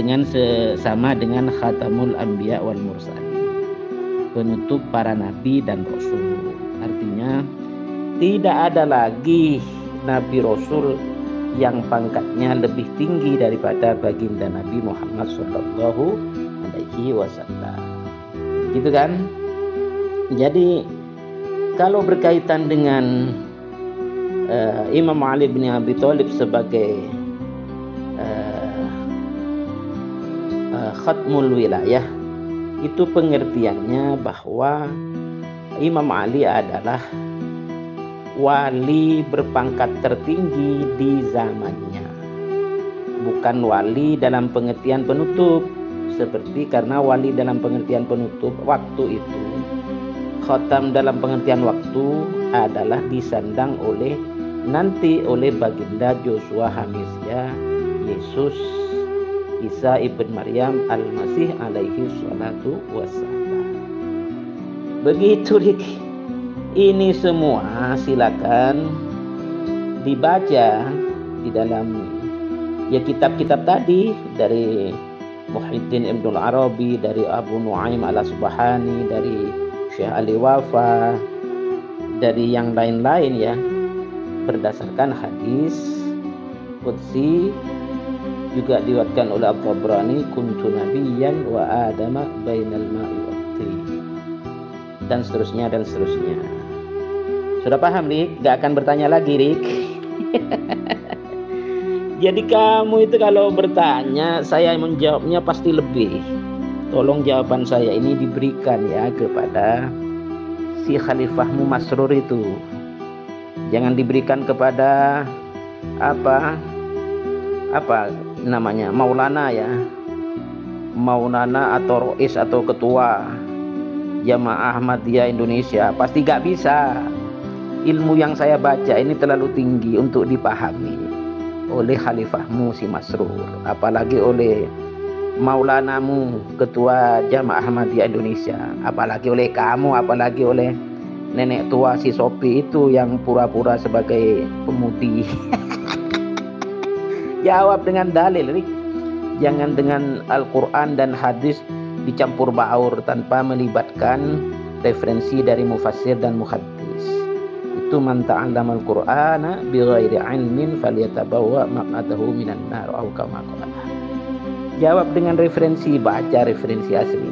sama dengan khatamul anbiya wal mursalin, penutup para nabi dan rasul. Artinya tidak ada lagi nabi rasul yang pangkatnya lebih tinggi daripada baginda Nabi Muhammad sallallahu alaihi wasallam. Gitu kan? Jadi kalau berkaitan dengan Imam Ali bin Abi Thalib sebagai khatmul wilayah, itu pengertiannya bahwa Imam Ali adalah wali berpangkat tertinggi di zamannya, bukan wali dalam pengertian penutup, seperti karena wali dalam pengertian penutup waktu itu, khatam dalam pengertian waktu adalah disandang nanti oleh baginda Joshua Hamisya Yesus Isa ibn Maryam al-Masih alaihi salatu wassalam. Begitu Rik. Ini semua silakan dibaca di dalam kitab-kitab tadi, dari Muhyiddin Ibnul Arabi, dari Abu Nuaim Al-Asbahani, dari Syekh Ali Wafa, dari yang lain-lain ya, berdasarkan hadis qudsi juga diriwayatkan oleh At-Tabrani, kuntu nabiyyan wa adama bainal ma'i wat tin, dan seterusnya dan seterusnya. Sudah paham, Rik? Gak akan bertanya lagi, Rik. Jadi kamu itu kalau bertanya, saya menjawabnya pasti lebih. Tolong jawaban saya ini diberikan ya kepada si Khalifahmu Masrur itu. Jangan diberikan kepada apa namanya, Maulana ya, Maulana atau Rois atau ketua Jamaah Ahmadiyah Indonesia, pasti gak bisa. Ilmu yang saya baca ini terlalu tinggi untuk dipahami oleh khalifahmu si Masrur, apalagi oleh Maulanamu ketua Jamaah Ahmadiyah Indonesia, apalagi oleh kamu, apalagi oleh nenek tua si Sopi itu yang pura-pura sebagai pemudi. Jawab dengan dalil, Rik. Jangan dengan Al-Quran dan hadis dicampur baur tanpa melibatkan referensi dari mufassir dan muhaddis. Itu man ta'allama al-Qur'ana bighairi ilmin falyatabawwa maq'adahu minan nar aw kama qala. Jawab dengan referensi, baca referensi asli.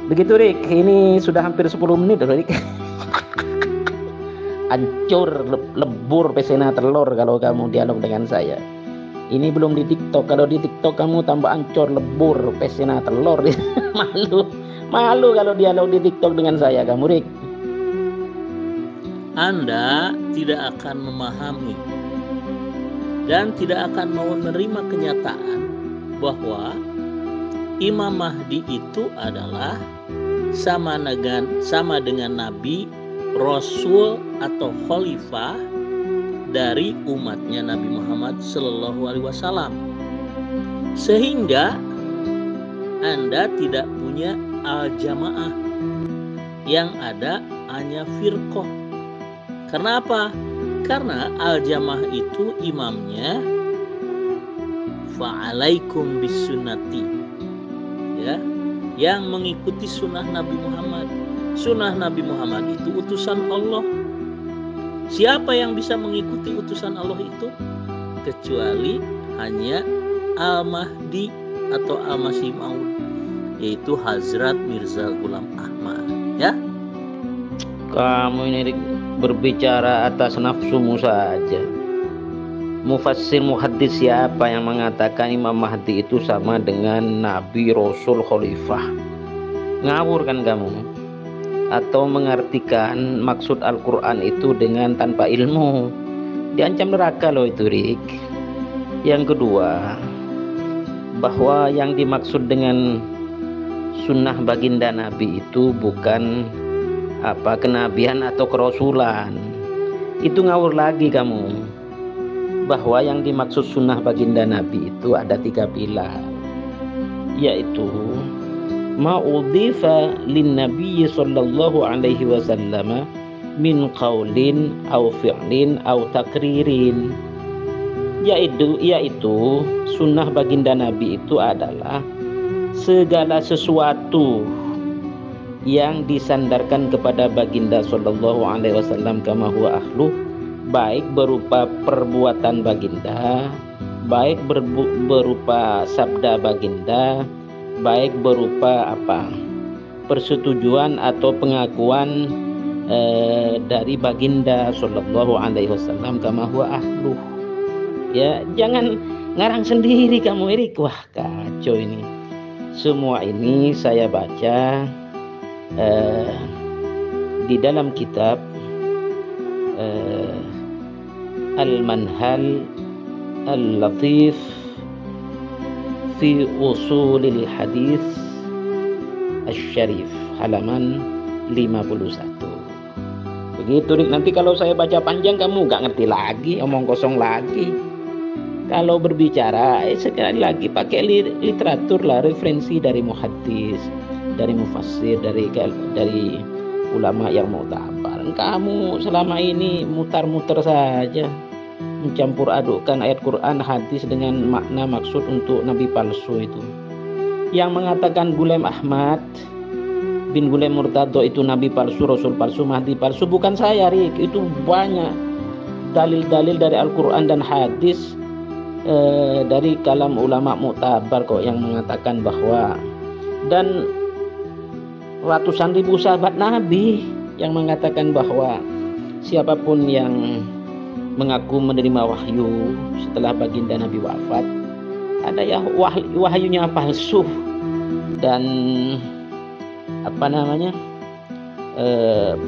Begitu, Rik. Ini sudah hampir 10 menit, Rik. Hancur lebur pesena telur kalau kamu dialog dengan saya. Ini belum di TikTok. Kalau di TikTok kamu tambah hancur lebur pesena telur. Malu kalau dialog di TikTok dengan saya kamu, Rik. Anda tidak akan memahami dan tidak akan mau menerima kenyataan bahwa Imam Mahdi itu adalah sama dengan Nabi, Rasul atau Khalifah dari umatnya Nabi Muhammad Sallallahu Alaihi Wasallam, sehingga Anda tidak punya al-jamaah, yang ada hanya firqah. Karena apa? Karena al-jamaah itu imamnya fa'alaikum bisunnati, ya, yang mengikuti sunnah Nabi Muhammad. Sunnah Nabi Muhammad itu utusan Allah. Siapa yang bisa mengikuti utusan Allah itu? Kecuali hanya Al-Mahdi atau Al-Masih Maud, yaitu Hazrat Mirza Ghulam Ahmad. Ya, kamu ini berbicara atas nafsumu saja. Mufassir muhaddis siapa yang mengatakan Imam Mahdi itu sama dengan Nabi, Rasul, Khalifah? Ngawur kan kamu? Atau mengartikan maksud Al-Quran itu dengan tanpa ilmu, diancam neraka loh itu, Rik. Yang kedua, bahwa yang dimaksud dengan sunnah baginda Nabi itu bukan kenabian atau kerasulan. Itu ngawur lagi kamu. Bahwa yang dimaksud sunnah baginda Nabi itu ada 3 pilar, yaitu ma'udhifa lin Nabi sallallahu alaihi wasallam min qaulin au fi'lin au takririn, yaitu sunnah baginda Nabi itu adalah segala sesuatu yang disandarkan kepada baginda sallallahu alaihi wasallam kama huwa ahlu, baik berupa perbuatan baginda, baik berupa sabda baginda, baik berupa persetujuan atau pengakuan dari baginda sallallahu alaihi wasallam kama huwa ahluh. Ya, jangan ngarang sendiri kamu, Erik. Wah, kacau ini. Semua ini saya baca di dalam kitab Al-Manhal Al-Latif fi Usulil Hadis Asy-Syarif halaman 51. Begitu, Rik. Nanti kalau saya baca panjang kamu gak ngerti lagi, omong kosong lagi. Kalau berbicara sekali lagi pakai literatur lah, referensi dari muhaddis, dari mufassir, dari ulama yang mu'tabar. Kamu selama ini mutar-mutar saja, mencampur adukkan ayat Quran, hadis dengan makna maksud untuk nabi palsu itu. Yang mengatakan Ghulam Ahmad bin Ghulam Murtado itu nabi palsu, rasul palsu, mahdi palsu bukan saya, Rik. Itu banyak dalil-dalil dari Al-Quran dan hadis, dari kalam ulama mu'tabar kok yang mengatakan bahwa, dan ratusan ribu sahabat Nabi yang mengatakan bahwa siapapun yang mengaku menerima wahyu setelah baginda Nabi wafat, ada ya wahyunya palsu, dan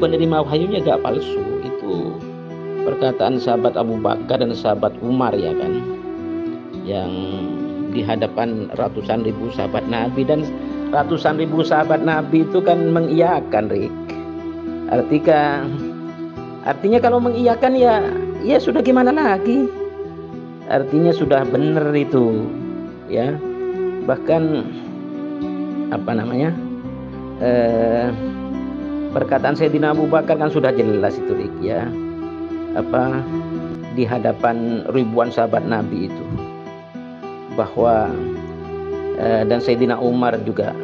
penerima wahyunya gak palsu. Itu perkataan sahabat Abu Bakar dan sahabat Umar, ya kan. yang di hadapan ratusan ribu sahabat Nabi, dan ratusan ribu sahabat Nabi itu kan mengiyakan, Rik. Artinya kalau mengiyakan ya sudah, gimana lagi? Artinya sudah benar itu, ya. Bahkan perkataan Sayyidina Abu Bakar kan sudah jelas itu, Rik, ya. Di hadapan ribuan sahabat Nabi itu, bahwa dan Sayyidina Umar juga,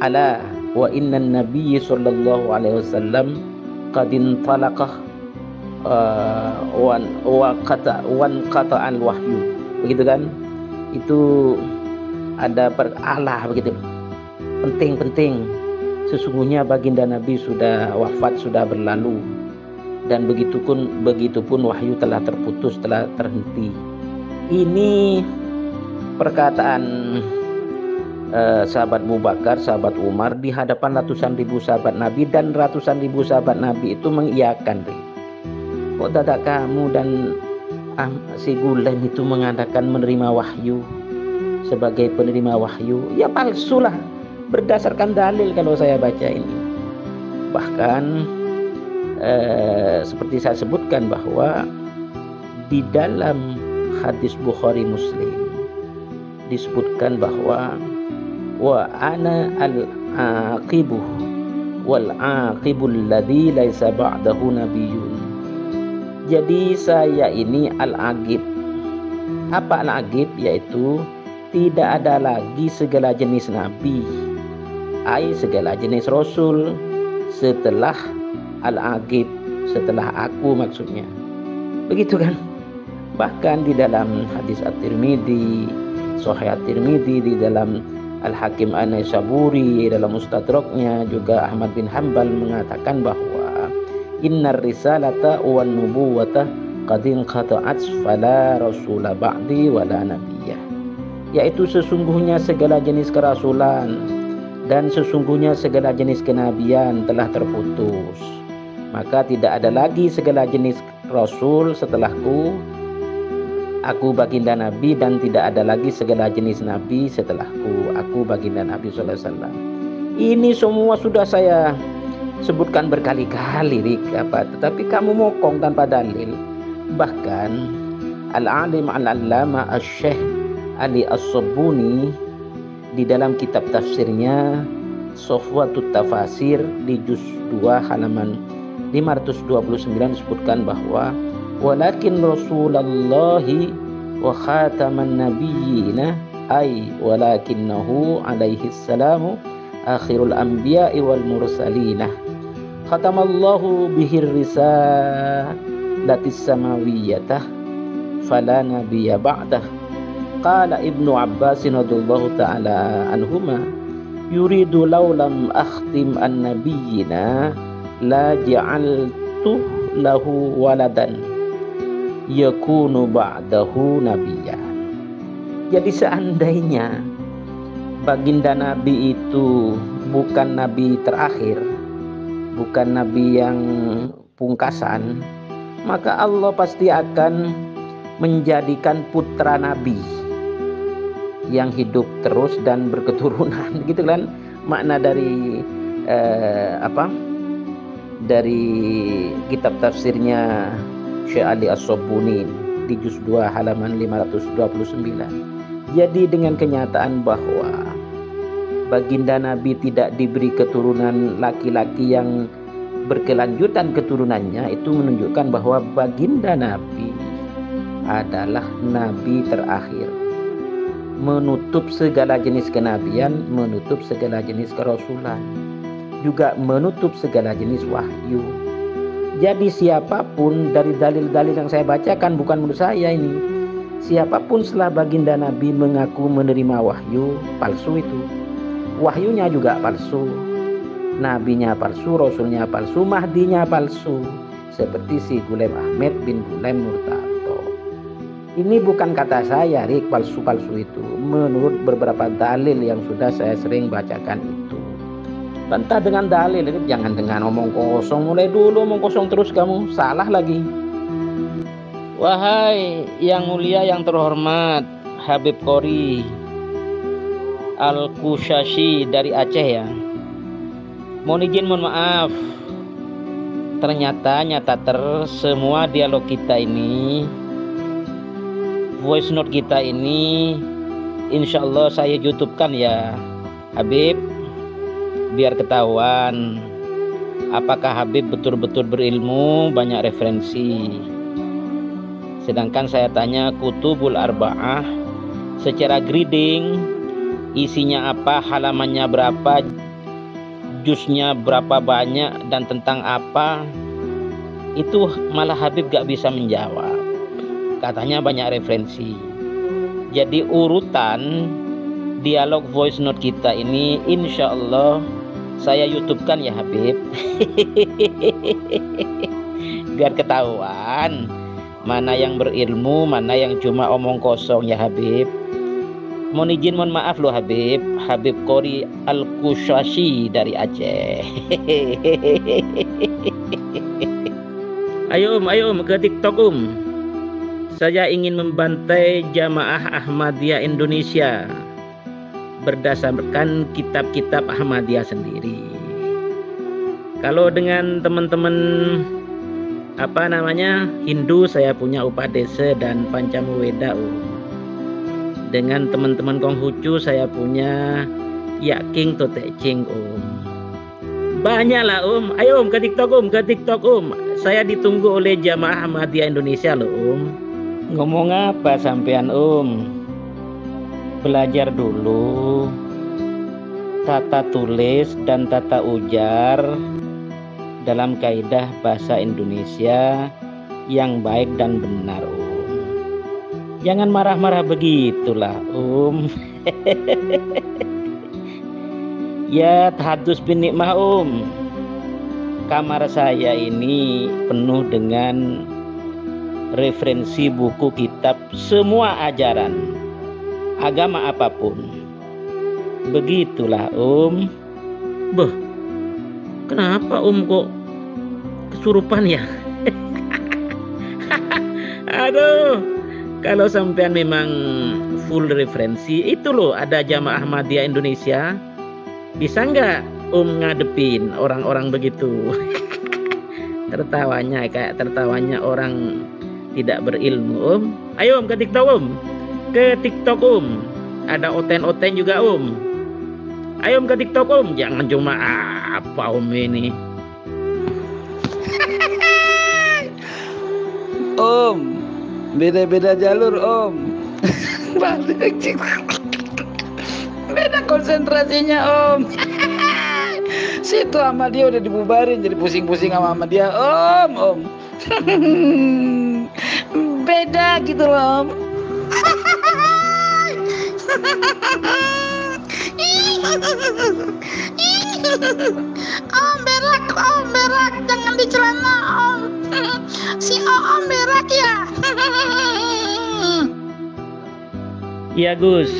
ala wa innan nabiyyi sallallahu alaihi wasallam qad intalaqah wan qata'al wahyu, begitu kan. Itu ada peralah begitu, penting, sesungguhnya baginda Nabi sudah wafat, sudah berlalu, dan begitupun wahyu telah terputus, telah terhenti. Ini perkataan sahabat Abu Bakar, sahabat Umar di hadapan ratusan ribu sahabat Nabi, dan ratusan ribu sahabat Nabi itu mengiyakan. Kok dadak kamu dan si Gulaim itu mengatakan menerima wahyu, sebagai penerima wahyu? Ya palsu lah, berdasarkan dalil kalau saya baca ini. Bahkan seperti saya sebutkan bahwa di dalam hadis Bukhari Muslim disebutkan bahwa wa ana al-aqibu wal aqibul ladzi laisa ba'dahu nabiyyun. Jadi saya ini al-aqib. Apa al-aqib? Yaitu tidak ada lagi segala jenis nabi, segala jenis rasul setelah al-aqib, setelah aku maksudnya. Begitu kan? Bahkan di dalam hadis At-Tirmidzi, Sahih At-Tirmidzi, di dalam Al-Hakim An-Naisaburi, dalam Mustadraknya juga Ahmad bin Hanbal mengatakan bahwa innar risalata wan nubuwata qad inqata'at fala rasula ba'di wala nabiyyah. Yaitu sesungguhnya segala jenis kerasulan dan sesungguhnya segala jenis kenabian telah terputus. Maka tidak ada lagi segala jenis rasul setelahku, aku baginda Nabi, dan tidak ada lagi segala jenis nabi setelahku, aku baginda Nabi sallallahu alaihi wasallam. Ini semua sudah saya sebutkan berkali-kali, Rik, tetapi kamu mokong tanpa dalil. Bahkan Al-Alim Al-Allama Asy-Syaikh Ali As-Sabbuni di dalam kitab tafsirnya Safwatut Tafasir di juz 2 halaman 529 disebutkan bahwa walakin Rasulullahi wa khataman nabiyyina ay walakinnahu alaihi salamu akhirul anbiya'i wal mursalinah khatamallahu bihir risalatis samawiyyatah fala nabiyya ba'dah. Qala Ibnu Abbas radhiyallahu ta'ala anhuma yuridu law lam akhtim an nabiyyina la ja'altu lahu waladan yakunu ba'dahu nabiyya. Jadi seandainya baginda Nabi itu bukan nabi terakhir, bukan nabi yang pungkasan, maka Allah pasti akan menjadikan putra nabi yang hidup terus dan berketurunan. Gitu kan makna dari dari kitab tafsirnya Syekh Ali As-Sabbuni di juz 2 halaman 529. Jadi dengan kenyataan bahwa baginda Nabi tidak diberi keturunan laki-laki yang berkelanjutan keturunannya, itu menunjukkan bahwa baginda Nabi adalah nabi terakhir, menutup segala jenis kenabian, menutup segala jenis kerasulan, juga menutup segala jenis wahyu. Jadi siapapun, dari dalil-dalil yang saya bacakan, bukan menurut saya ini, siapapun setelah baginda Nabi mengaku menerima wahyu, palsu itu. Wahyunya juga palsu, nabinya palsu, rasulnya palsu, mahdinya palsu, seperti si Gulaim Ahmed bin Gulaim Murtado. Ini bukan kata saya, Rik, palsu-palsu itu menurut beberapa dalil yang sudah saya sering bacakan itu. Bantah dengan dalil, Rik, jangan dengan omong kosong. Mulai dulu omong kosong terus kamu, salah lagi. Wahai yang mulia, yang terhormat, Habib Qori Al-Kushashi dari Aceh ya. Mohon izin, mohon maaf. Ternyata semua dialog kita ini, voice note kita ini, insya Allah saya YouTube-kan ya Habib, biar ketahuan apakah Habib betul-betul berilmu, banyak referensi. Sedangkan saya tanya Kutubul Arba'ah secara grading, isinya apa, halamannya berapa, juznya berapa banyak, dan tentang apa, itu malah Habib gak bisa menjawab. Katanya banyak referensi. Jadi urutan dialog voice note kita ini insya Allah saya YouTube-kan ya Habib. Biar ketahuan mana yang berilmu, mana yang cuma omong kosong ya Habib. Mohon izin, mohon maaf loh Habib. Habib Qori Al-Kushashi dari Aceh. Ayo ke TikTok Saya ingin membantai jamaah Ahmadiyah Indonesia berdasarkan kitab-kitab Ahmadiyah sendiri. Kalau dengan teman-teman Hindu, saya punya Upadesa dan Pancamuweda Dengan teman-teman Konghucu saya punya Yaking Totecing Banyaklah Ayo ke TikTok Saya ditunggu oleh jamaah Ahmadiyah Indonesia loh Ngomong apa sampean Belajar dulu tata tulis dan tata ujar dalam kaidah bahasa Indonesia yang baik dan benar Jangan marah-marah begitulah Ya tahadus bin nikmah Kamar saya ini penuh dengan referensi buku kitab semua ajaran agama apapun. Begitulah Beh, kenapa kok kesurupan ya? Aduh, kalau sampean memang full referensi itu loh, ada jamaah Ahmadiyah Indonesia, bisa nggak ngadepin orang-orang begitu? Tertawanya kayak tertawanya orang tidak berilmu Ayo ke TikTok ke TikTok ada oten-oten juga Ayo ke TikTok jangan cuma apa ini beda-beda jalur beda konsentrasinya situ sama dia udah dibubarin, jadi pusing-pusing sama dia beda gitu loh berak jangan di celana si berak ya. Ya Gus,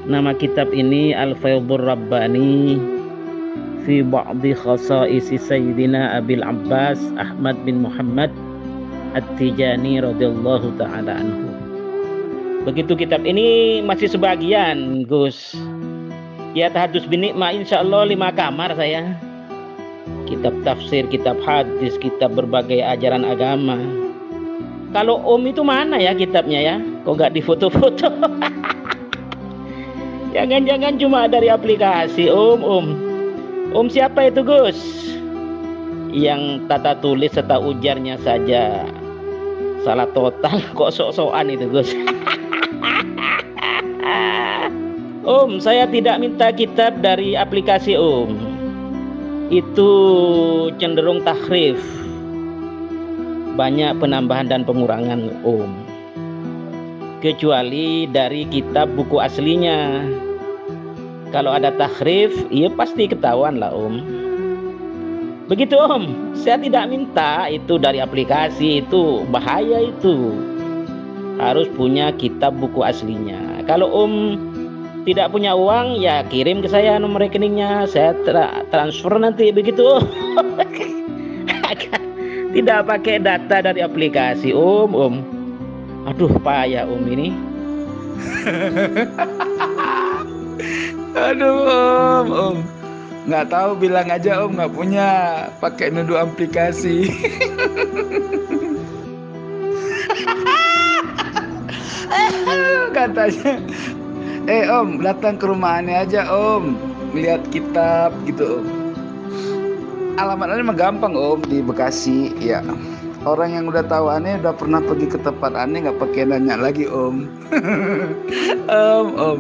nama kitab ini Al-Faidhur Rabbani fi ba'di khasa'isi Sayyidina Abil Abbas Ahmad bin Muhammad At-Tijani radhiyallahu ta'ala anhu. Begitu kitab ini masih sebagian Gus. Ya tahadus bin nikmah insyaallah 5 kamar saya. Kitab tafsir, kitab hadis, kitab berbagai ajaran agama. Kalau itu mana ya kitabnya ya? Kok nggak difoto-foto? Jangan-jangan cuma dari aplikasi siapa itu Gus? Yang tata tulis serta ujarnya saja salah total, kok sok-sokan itu Gus? Saya tidak minta kitab dari aplikasi itu cenderung tahrif, banyak penambahan dan pengurangan kecuali dari kitab buku aslinya. Kalau ada tahrif, ya pasti ketahuan lah begitu saya tidak minta itu dari aplikasi, itu bahaya, itu harus punya kitab buku aslinya. Kalau tidak punya uang, ya kirim ke saya nomor rekeningnya, saya transfer nanti begitu. Tidak pakai data dari aplikasi Aduh payah ini. Aduh om. Nggak tahu, bilang aja om nggak punya, pakai nuduh aplikasi. Katanya, om datang ke rumah aneh aja om, lihat kitab gitu om. Alamat aneh mah gampang om, di Bekasi ya. Orang yang udah tahu aneh udah pernah pergi ke tempat aneh nggak pakai nanya lagi om. Om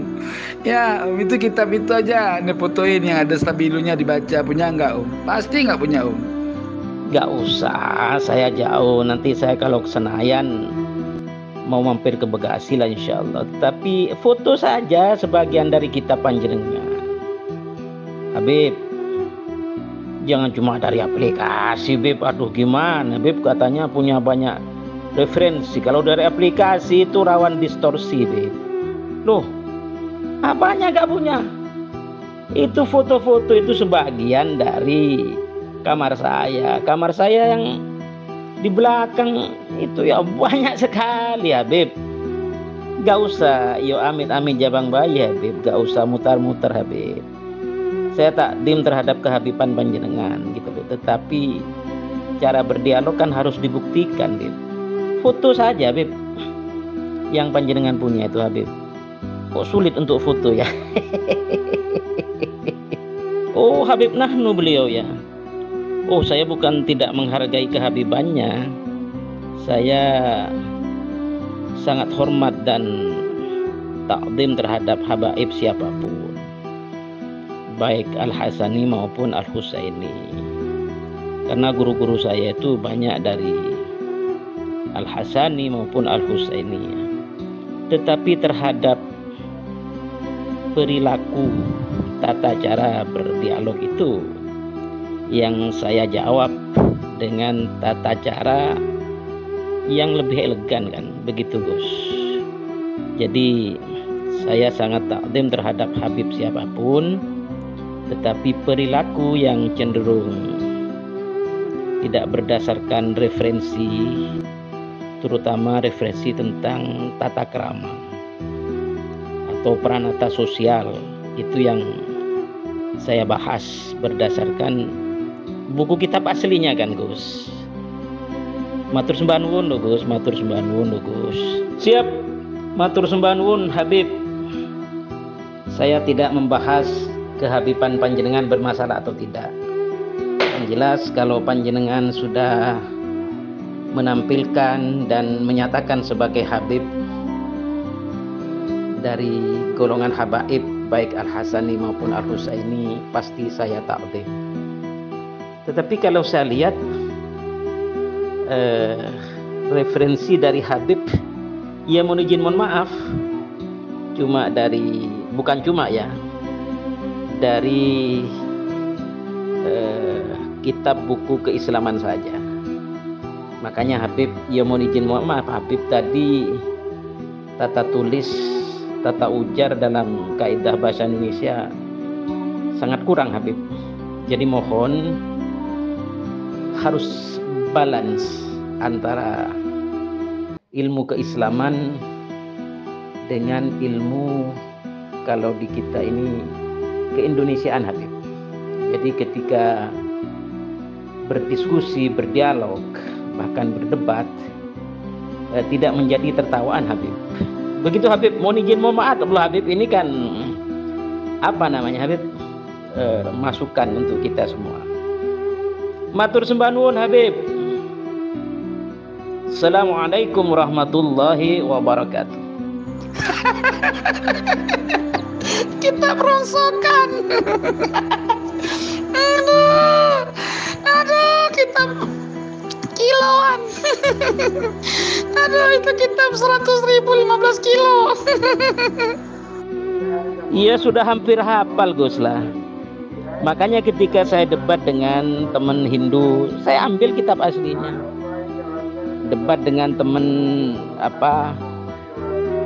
ya om, itu kitab itu aja aneh fotoin yang ada stabilunya dibaca. Punya nggak om? Pasti nggak punya om. Gak usah, saya jauh. Nanti saya kalau ke Senayan mau mampir ke Bekasi lah insya Allah. Tapi foto saja sebagian dari kitab panjenengan. Habib, jangan cuma dari aplikasi Beb. Aduh gimana Beb, katanya punya banyak referensi. Kalau dari aplikasi itu rawan distorsi Beb. Loh, apanya gak punya? Itu foto-foto itu sebagian dari kamar saya. Kamar saya yang di belakang itu ya banyak sekali ya Beb. Gak usah yo amit-amit jabang bayi Habib. Gak usah mutar-mutar Habib. Saya takdim terhadap kehabiban panjenengan gitu loh. Tetapi cara berdialog kan harus dibuktikan Beb. Foto saja Beb yang panjenengan punya itu Habib. Kok sulit untuk foto ya? Oh Habib Nahnu beliau ya. Oh saya bukan tidak menghargai kehabibannya. Saya sangat hormat dan takdim terhadap habaib siapapun, baik Al-Hasani maupun Al-Husaini. Karena guru-guru saya itu banyak dari Al-Hasani maupun Al-Husaini. Tetapi terhadap perilaku tata cara berdialog itu yang saya jawab dengan tata cara yang lebih elegan kan, begitu Gus. Jadi saya sangat takdim terhadap Habib siapapun, tetapi perilaku yang cenderung tidak berdasarkan referensi, terutama referensi tentang tata krama atau pranata sosial, itu yang saya bahas berdasarkan buku kitab aslinya kan Gus. Matur sembah nuwun lho Gus, matur sembah nuwun lho Gus. Siap, matur sembah nuwun Habib. Saya tidak membahas kehabiban panjenengan bermasalah atau tidak. Yang jelas kalau panjenengan sudah menampilkan dan menyatakan sebagai Habib dari golongan habaib baik Al-Hasani maupun Al-Husaini, pasti saya takdim. Tetapi kalau saya lihat referensi dari Habib, ya mohon izin mohon maaf, cuma dari, bukan cuma ya, dari kitab buku keislaman saja. Makanya Habib, ya mohon izin mohon maaf, Habib tadi tata tulis, tata ujar dalam kaidah bahasa Indonesia sangat kurang Habib. Jadi mohon harus balance antara ilmu keislaman dengan ilmu kalau di kita ini keindonesiaan Habib. Jadi ketika berdiskusi, berdialog, bahkan berdebat, tidak menjadi tertawaan Habib. Begitu Habib, mohon izin mohon maaf Habib, ini kan apa namanya Habib, masukan untuk kita semua. Matur sembah nuwun Habib. Assalamualaikum warahmatullahi wabarakatuh. Kita berongsokan. Aduh, kita kiloan. Aduh, itu kitab 100.000 15 kilo. Iya sudah hampir hafal Gus lah. Makanya ketika saya debat dengan teman Hindu, saya ambil kitab aslinya. Debat dengan teman apa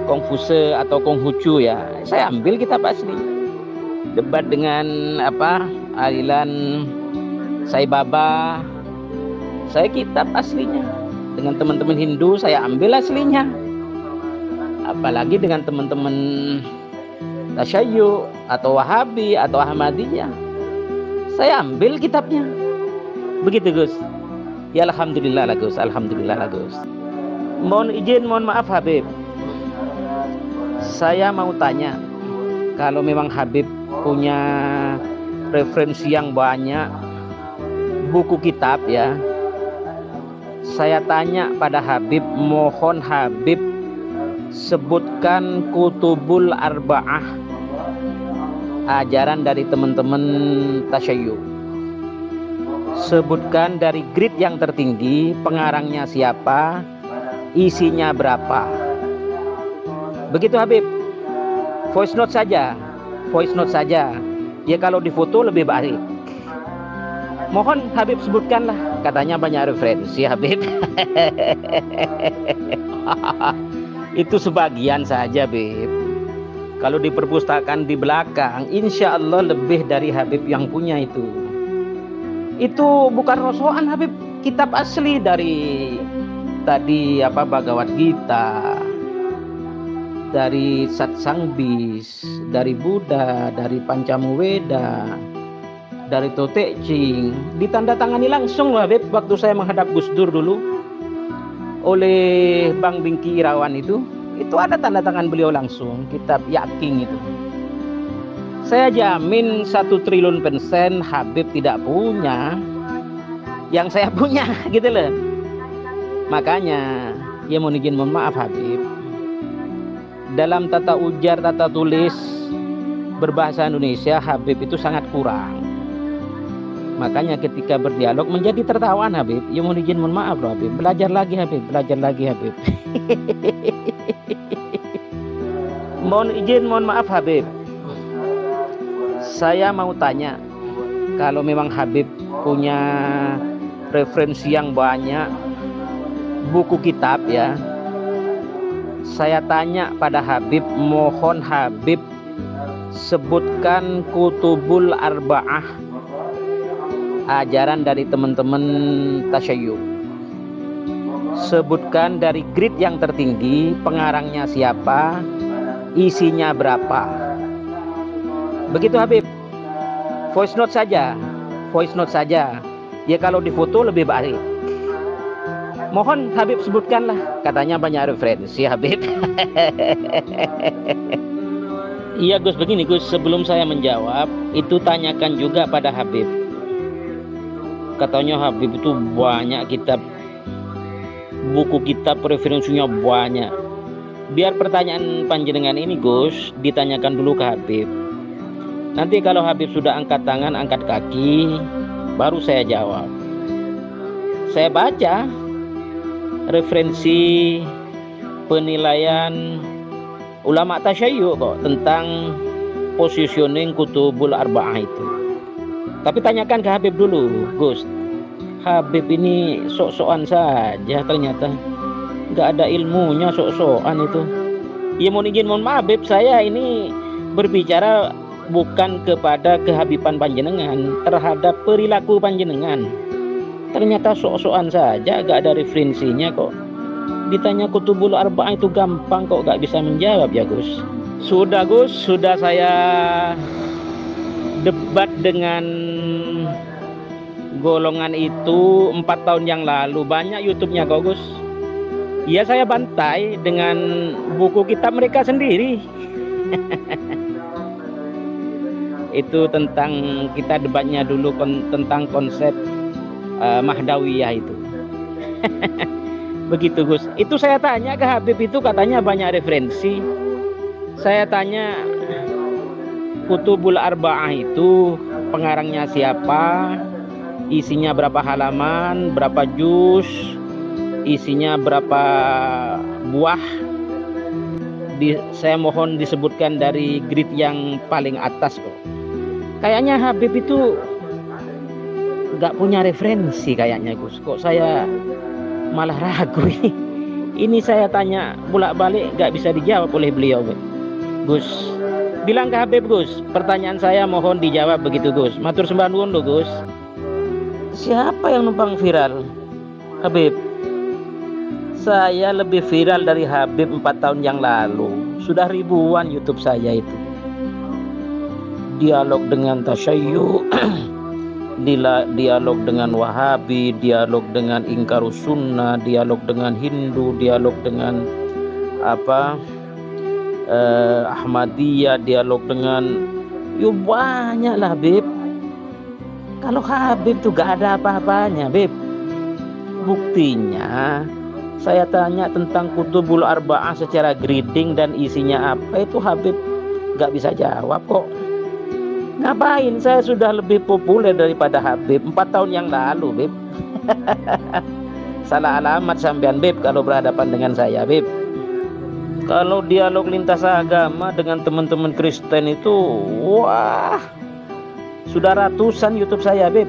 Kongfuse atau Konghucu ya, saya ambil kitab asli. Debat dengan apa aliran Sai Baba, saya kitab aslinya. Dengan teman-teman Hindu saya ambil aslinya. apalagi dengan teman-teman Tasyayyu atau Wahabi atau Ahmadiyah, saya ambil kitabnya. Begitu Gus. Ya alhamdulillah lah Gus, alhamdulillah lah Gus. Mohon izin, mohon maaf Habib, saya mau tanya, kalau memang Habib punya referensi yang banyak, buku kitab ya, saya tanya pada Habib, mohon Habib sebutkan Kutubul Arba'ah, ajaran dari teman-teman Tasyayyu. Sebutkan dari grade yang tertinggi, pengarangnya siapa, isinya berapa. Begitu Habib. Voice note saja, voice note saja. Ya kalau difoto lebih baik. Mohon Habib sebutkanlah, katanya banyak referensi Habib. Itu sebagian saja Bib. Kalau di perpustakaan di belakang, insya Allah lebih dari Habib yang punya itu. Itu bukan rosokan Habib, kitab asli dari tadi Bhagavad Gita, dari Satsangbis, dari Buddha, dari Pancamuweda, dari Tote Ching, ditandatangani langsung Habib waktu saya menghadap Gus Dur dulu oleh Bang Bingki Irawan itu ada tanda tangan beliau langsung, kitab Yaking itu. Saya jamin 1 triliun % Habib tidak punya yang saya punya gitu loh. Makanya ya mohon izin, mohon maaf Habib, dalam tata ujar, tata tulis berbahasa Indonesia Habib itu sangat kurang. Makanya ketika berdialog menjadi tertawan Habib. Ya mohon izin, mohon maaf loh Habib. Belajar lagi Habib, belajar lagi Habib. Mohon izin, mohon maaf Habib, saya mau tanya, kalau memang Habib punya referensi yang banyak, buku kitab ya, saya tanya pada Habib, mohon Habib sebutkan Kutubul Arba'ah, ajaran dari teman-teman Tasyayyu. Sebutkan dari grade yang tertinggi, pengarangnya siapa, isinya berapa. Begitu Habib. Voice note saja, voice note saja. Ya kalau difoto lebih baik. Mohon Habib sebutkanlah, katanya banyak referensi Habib. Iya Gus, begini Gus, sebelum saya menjawab, itu tanyakan juga pada Habib. Katanya Habib itu banyak kitab, buku kitab referensinya banyak. Biar pertanyaan panjenengan ini Gus ditanyakan dulu ke Habib. Nanti kalau Habib sudah angkat tangan, angkat kaki, baru saya jawab. Saya baca referensi penilaian ulama Tasyayyu kok tentang positioning Kutubul Arba'ah itu. Tapi tanyakan ke Habib dulu, Gus. Habib ini sok-sokan saja ternyata, nggak ada ilmunya, sok-sokan itu. Ya mohon izin, mohon maaf Habib, saya ini berbicara bukan kepada kehabiban panjenengan, terhadap perilaku panjenengan. Ternyata sok-sokan saja, gak ada referensinya kok. Ditanya Kutubul Arba'ah itu gampang kok gak bisa menjawab ya Gus. Sudah Gus, sudah saya debat dengan golongan itu 4 tahun yang lalu. Banyak YouTube-nya kok Gus. Ya saya bantai dengan buku kitab mereka sendiri. Itu tentang, kita debatnya dulu tentang konsep Mahdawiyah itu. Begitu Gus. Itu saya tanya ke Habib, itu katanya banyak referensi. Saya tanya Kutubul Arba'ah itu pengarangnya siapa, isinya berapa halaman, berapa juz, isinya berapa buah. Saya mohon disebutkan dari grade yang paling atas kok. Kayaknya Habib itu gak punya referensi kayaknya Gus. Kok saya malah ragu ini. Ini saya tanya bolak-balik gak bisa dijawab oleh beliau Gus. Bilang ke Habib Gus, pertanyaan saya mohon dijawab begitu Gus. Matur sembah nuwun lho Gus. Siapa yang numpang viral? Habib. Saya lebih viral dari Habib 4 tahun yang lalu. Sudah ribuan YouTube saya itu. Dialog dengan tasyayyu, dialog dengan Wahabi, dialog dengan Ingkarus Sunnah, dialog dengan Hindu, dialog dengan Ahmadiyah, dialog dengan banyak lah Beb. Kalau Habib tuh gak ada apa-apanya Beb. Buktinya saya tanya tentang Kutubul Arba'ah secara grading dan isinya apa, itu Habib gak bisa jawab kok. Ngapain, saya sudah lebih populer daripada Habib 4 tahun yang lalu Beb. Salah alamat sampean Beb kalau berhadapan dengan saya Beb. Kalau dialog lintas agama dengan teman-teman Kristen itu, wah, sudah ratusan YouTube saya Beb.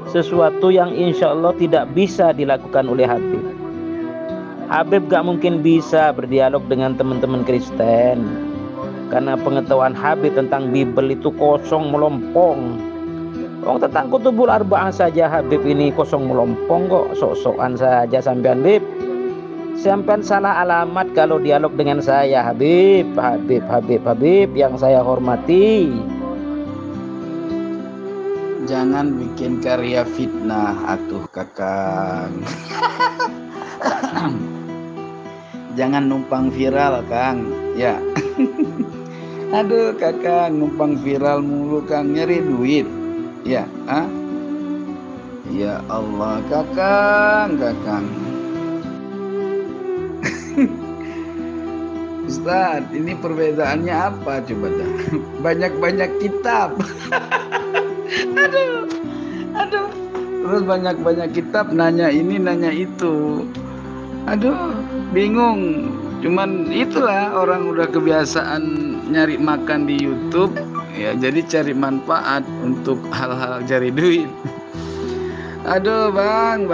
Sesuatu yang insya Allah tidak bisa dilakukan oleh Habib. Habib gak mungkin bisa berdialog dengan teman-teman Kristen, karena pengetahuan Habib tentang Bible itu kosong melompong. Tentang Kutubul Arba'ah saja Habib ini kosong melompong kok. Sok-sokan saja sampean Beb. Sampean salah alamat kalau dialog dengan saya Habib yang saya hormati. Jangan bikin karya fitnah atuh Kakang. Jangan numpang viral Kang. Ya. Aduh Kakang, numpang viral mulu Kang, nyari duit. Ya, Ya Allah Kakang. Ustaz, ini perbedaannya apa coba dah? Banyak-banyak kitab. Aduh. Terus banyak-banyak kitab, nanya ini, nanya itu. Aduh, bingung. Cuman itulah, orang udah kebiasaan nyari makan di YouTube, ya jadi cari manfaat untuk hal-hal cari duit. Aduh bang.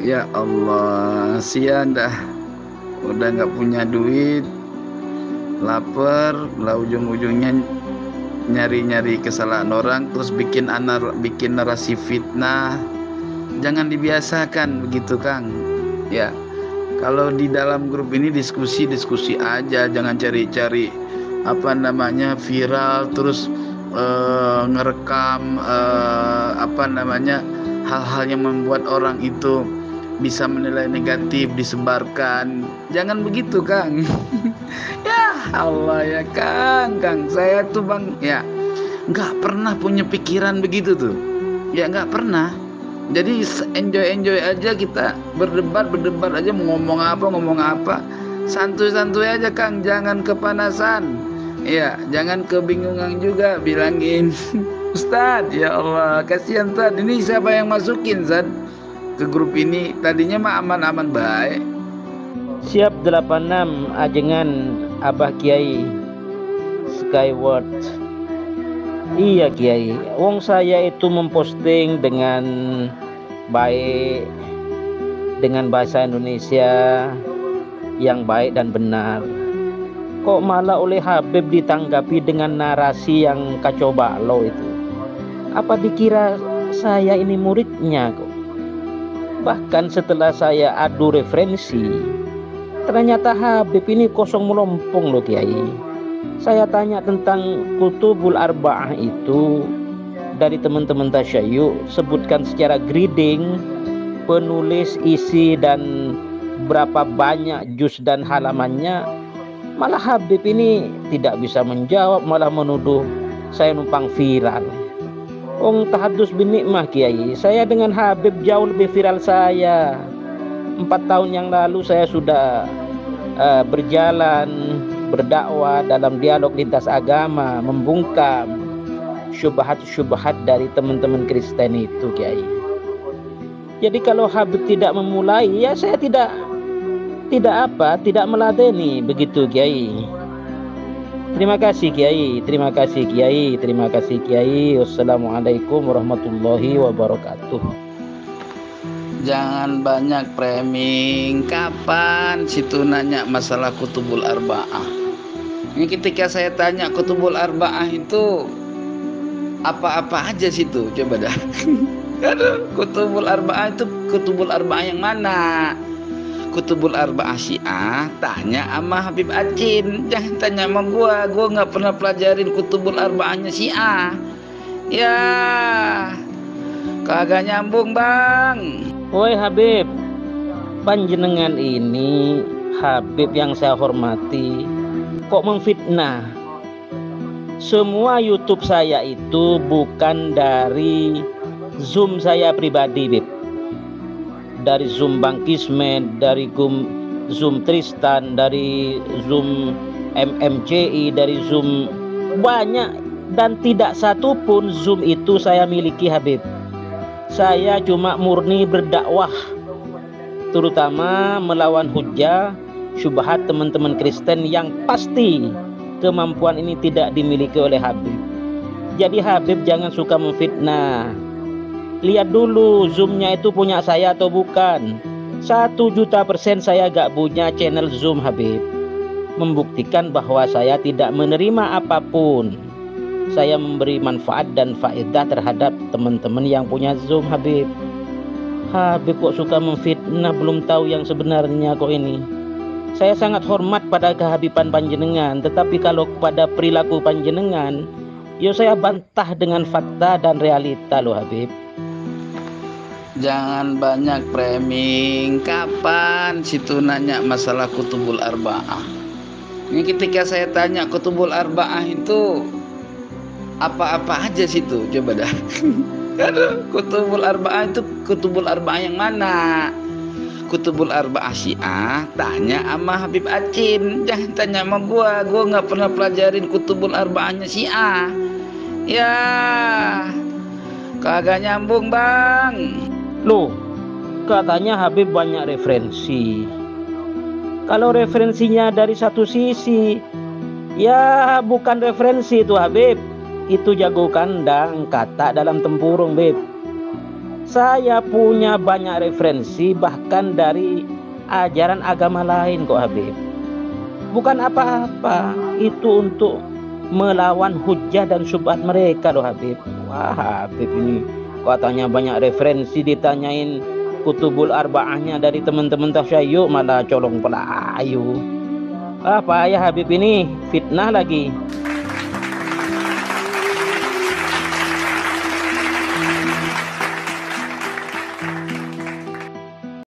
Ya Allah, sian dah. Udah nggak punya duit, lapar, lah ujung-ujungnya nyari-nyari kesalahan orang, terus bikin narasi fitnah. Jangan dibiasakan begitu Kang. Ya, kalau di dalam grup ini diskusi aja, jangan cari-cari viral terus ngerekam hal-hal yang membuat orang itu bisa menilai negatif, disebarkan. Jangan begitu Kang. Ya Allah ya Kang, saya tuh bang, ya nggak pernah punya pikiran begitu tuh. Ya nggak pernah. Jadi enjoy aja kita, berdebat aja, mau ngomong apa. Santuy aja Kang, jangan kepanasan. Ya, jangan kebingungan juga, bilangin. Ustaz, ya Allah, kasihan Ustaz. Ini siapa yang masukin Ustaz ke grup ini? Tadinya mah aman-aman baik. Siap 86 ajengan Abah Kiai Skyward. Iya Kiai, saya itu memposting dengan baik, dengan bahasa Indonesia yang baik dan benar. Kok malah oleh Habib ditanggapi dengan narasi yang kacau balau itu? Apa dikira saya ini muridnya kok? Bahkan setelah saya adu referensi, ternyata Habib ini kosong melompong loh Kiai. Saya tanya tentang Kutubul Arba'ah itu dari teman-teman tasyayyu, sebutkan secara grading penulis, isi, dan berapa banyak juz dan halamannya. Malah Habib ini tidak bisa menjawab, malah menuduh saya numpang viral. Tahadus bin nikmah Kiai, saya dengan Habib jauh lebih viral saya. 4 tahun yang lalu saya sudah berjalan berdakwah dalam dialog lintas agama, membungkam syubhat dari teman-teman Kristen itu Kiai. Jadi kalau Habib tidak memulai, ya saya tidak meladeni begitu Kiai. Terima kasih Kiai. Wassalamualaikum warahmatullahi wabarakatuh. Jangan banyak framing. Kapan situ nanya masalah Kutubul Arba'ah? Ini ketika saya tanya Kutubul Arba'ah itu apa-apa aja situ, coba dah. Aduh, Kutubul Arba'ah itu Kutubul Arba'ah yang mana? Kutubul Arba'ah Syiah, tanya sama Habib Acin. Jangan tanya sama gua nggak pernah pelajarin Kutubul Arba'ahnya Syiah. Ya, kagak nyambung bang. Woi Habib, panjenengan ini Habib yang saya hormati kok memfitnah. Semua YouTube saya itu bukan dari Zoom saya pribadi, Bib. Dari Zoom Bang Kismet, dari Zoom Tristan, dari Zoom MMCI, dari Zoom banyak, dan tidak satu pun Zoom itu saya miliki, Habib. Saya cuma murni berdakwah, terutama melawan hujah syubhat teman-teman Kristen yang pasti kemampuan ini tidak dimiliki oleh Habib. Jadi Habib jangan suka memfitnah. Lihat dulu Zoom-nya itu punya saya atau bukan. 1.000.000% saya gak punya channel Zoom, Habib. Membuktikan bahwa saya tidak menerima apapun. Saya memberi manfaat dan faedah terhadap teman-teman yang punya Zoom, Habib. Habib kok suka memfitnah, belum tahu yang sebenarnya kok ini. Saya sangat hormat pada kehabiban panjenengan, tetapi kalau pada perilaku panjenengan, ya saya bantah dengan fakta dan realita loh, Habib. Jangan banyak framing. Kapan situ nanya masalah Kutubul Arba'ah? Ini ketika saya tanya Kutubul Arba'ah itu apa-apa aja situ, coba dah. Kutubul Arba'ah itu Kutubul Arba'ah yang mana? Kutubul Arba'ah Syiah, tanya sama Habib Acin. Jangan tanya sama gua nggak pernah pelajarin Kutubul Arba'ahnya Syiah. Ya, kagak nyambung bang. Loh, katanya Habib banyak referensi. Kalau referensinya dari satu sisi, ya bukan referensi itu, Habib. Itu jago kandang, kata dalam tempurung, Beb. Saya punya banyak referensi bahkan dari ajaran agama lain kok, Habib. Bukan apa-apa, itu untuk melawan hujah dan syubhat mereka loh, Habib. Wah, Habib ini katanya banyak referensi, ditanyain Kutubul Arba'ahnya dari teman-teman tasyayyu malah colong pelayu. Apa ya Habib ini fitnah lagi.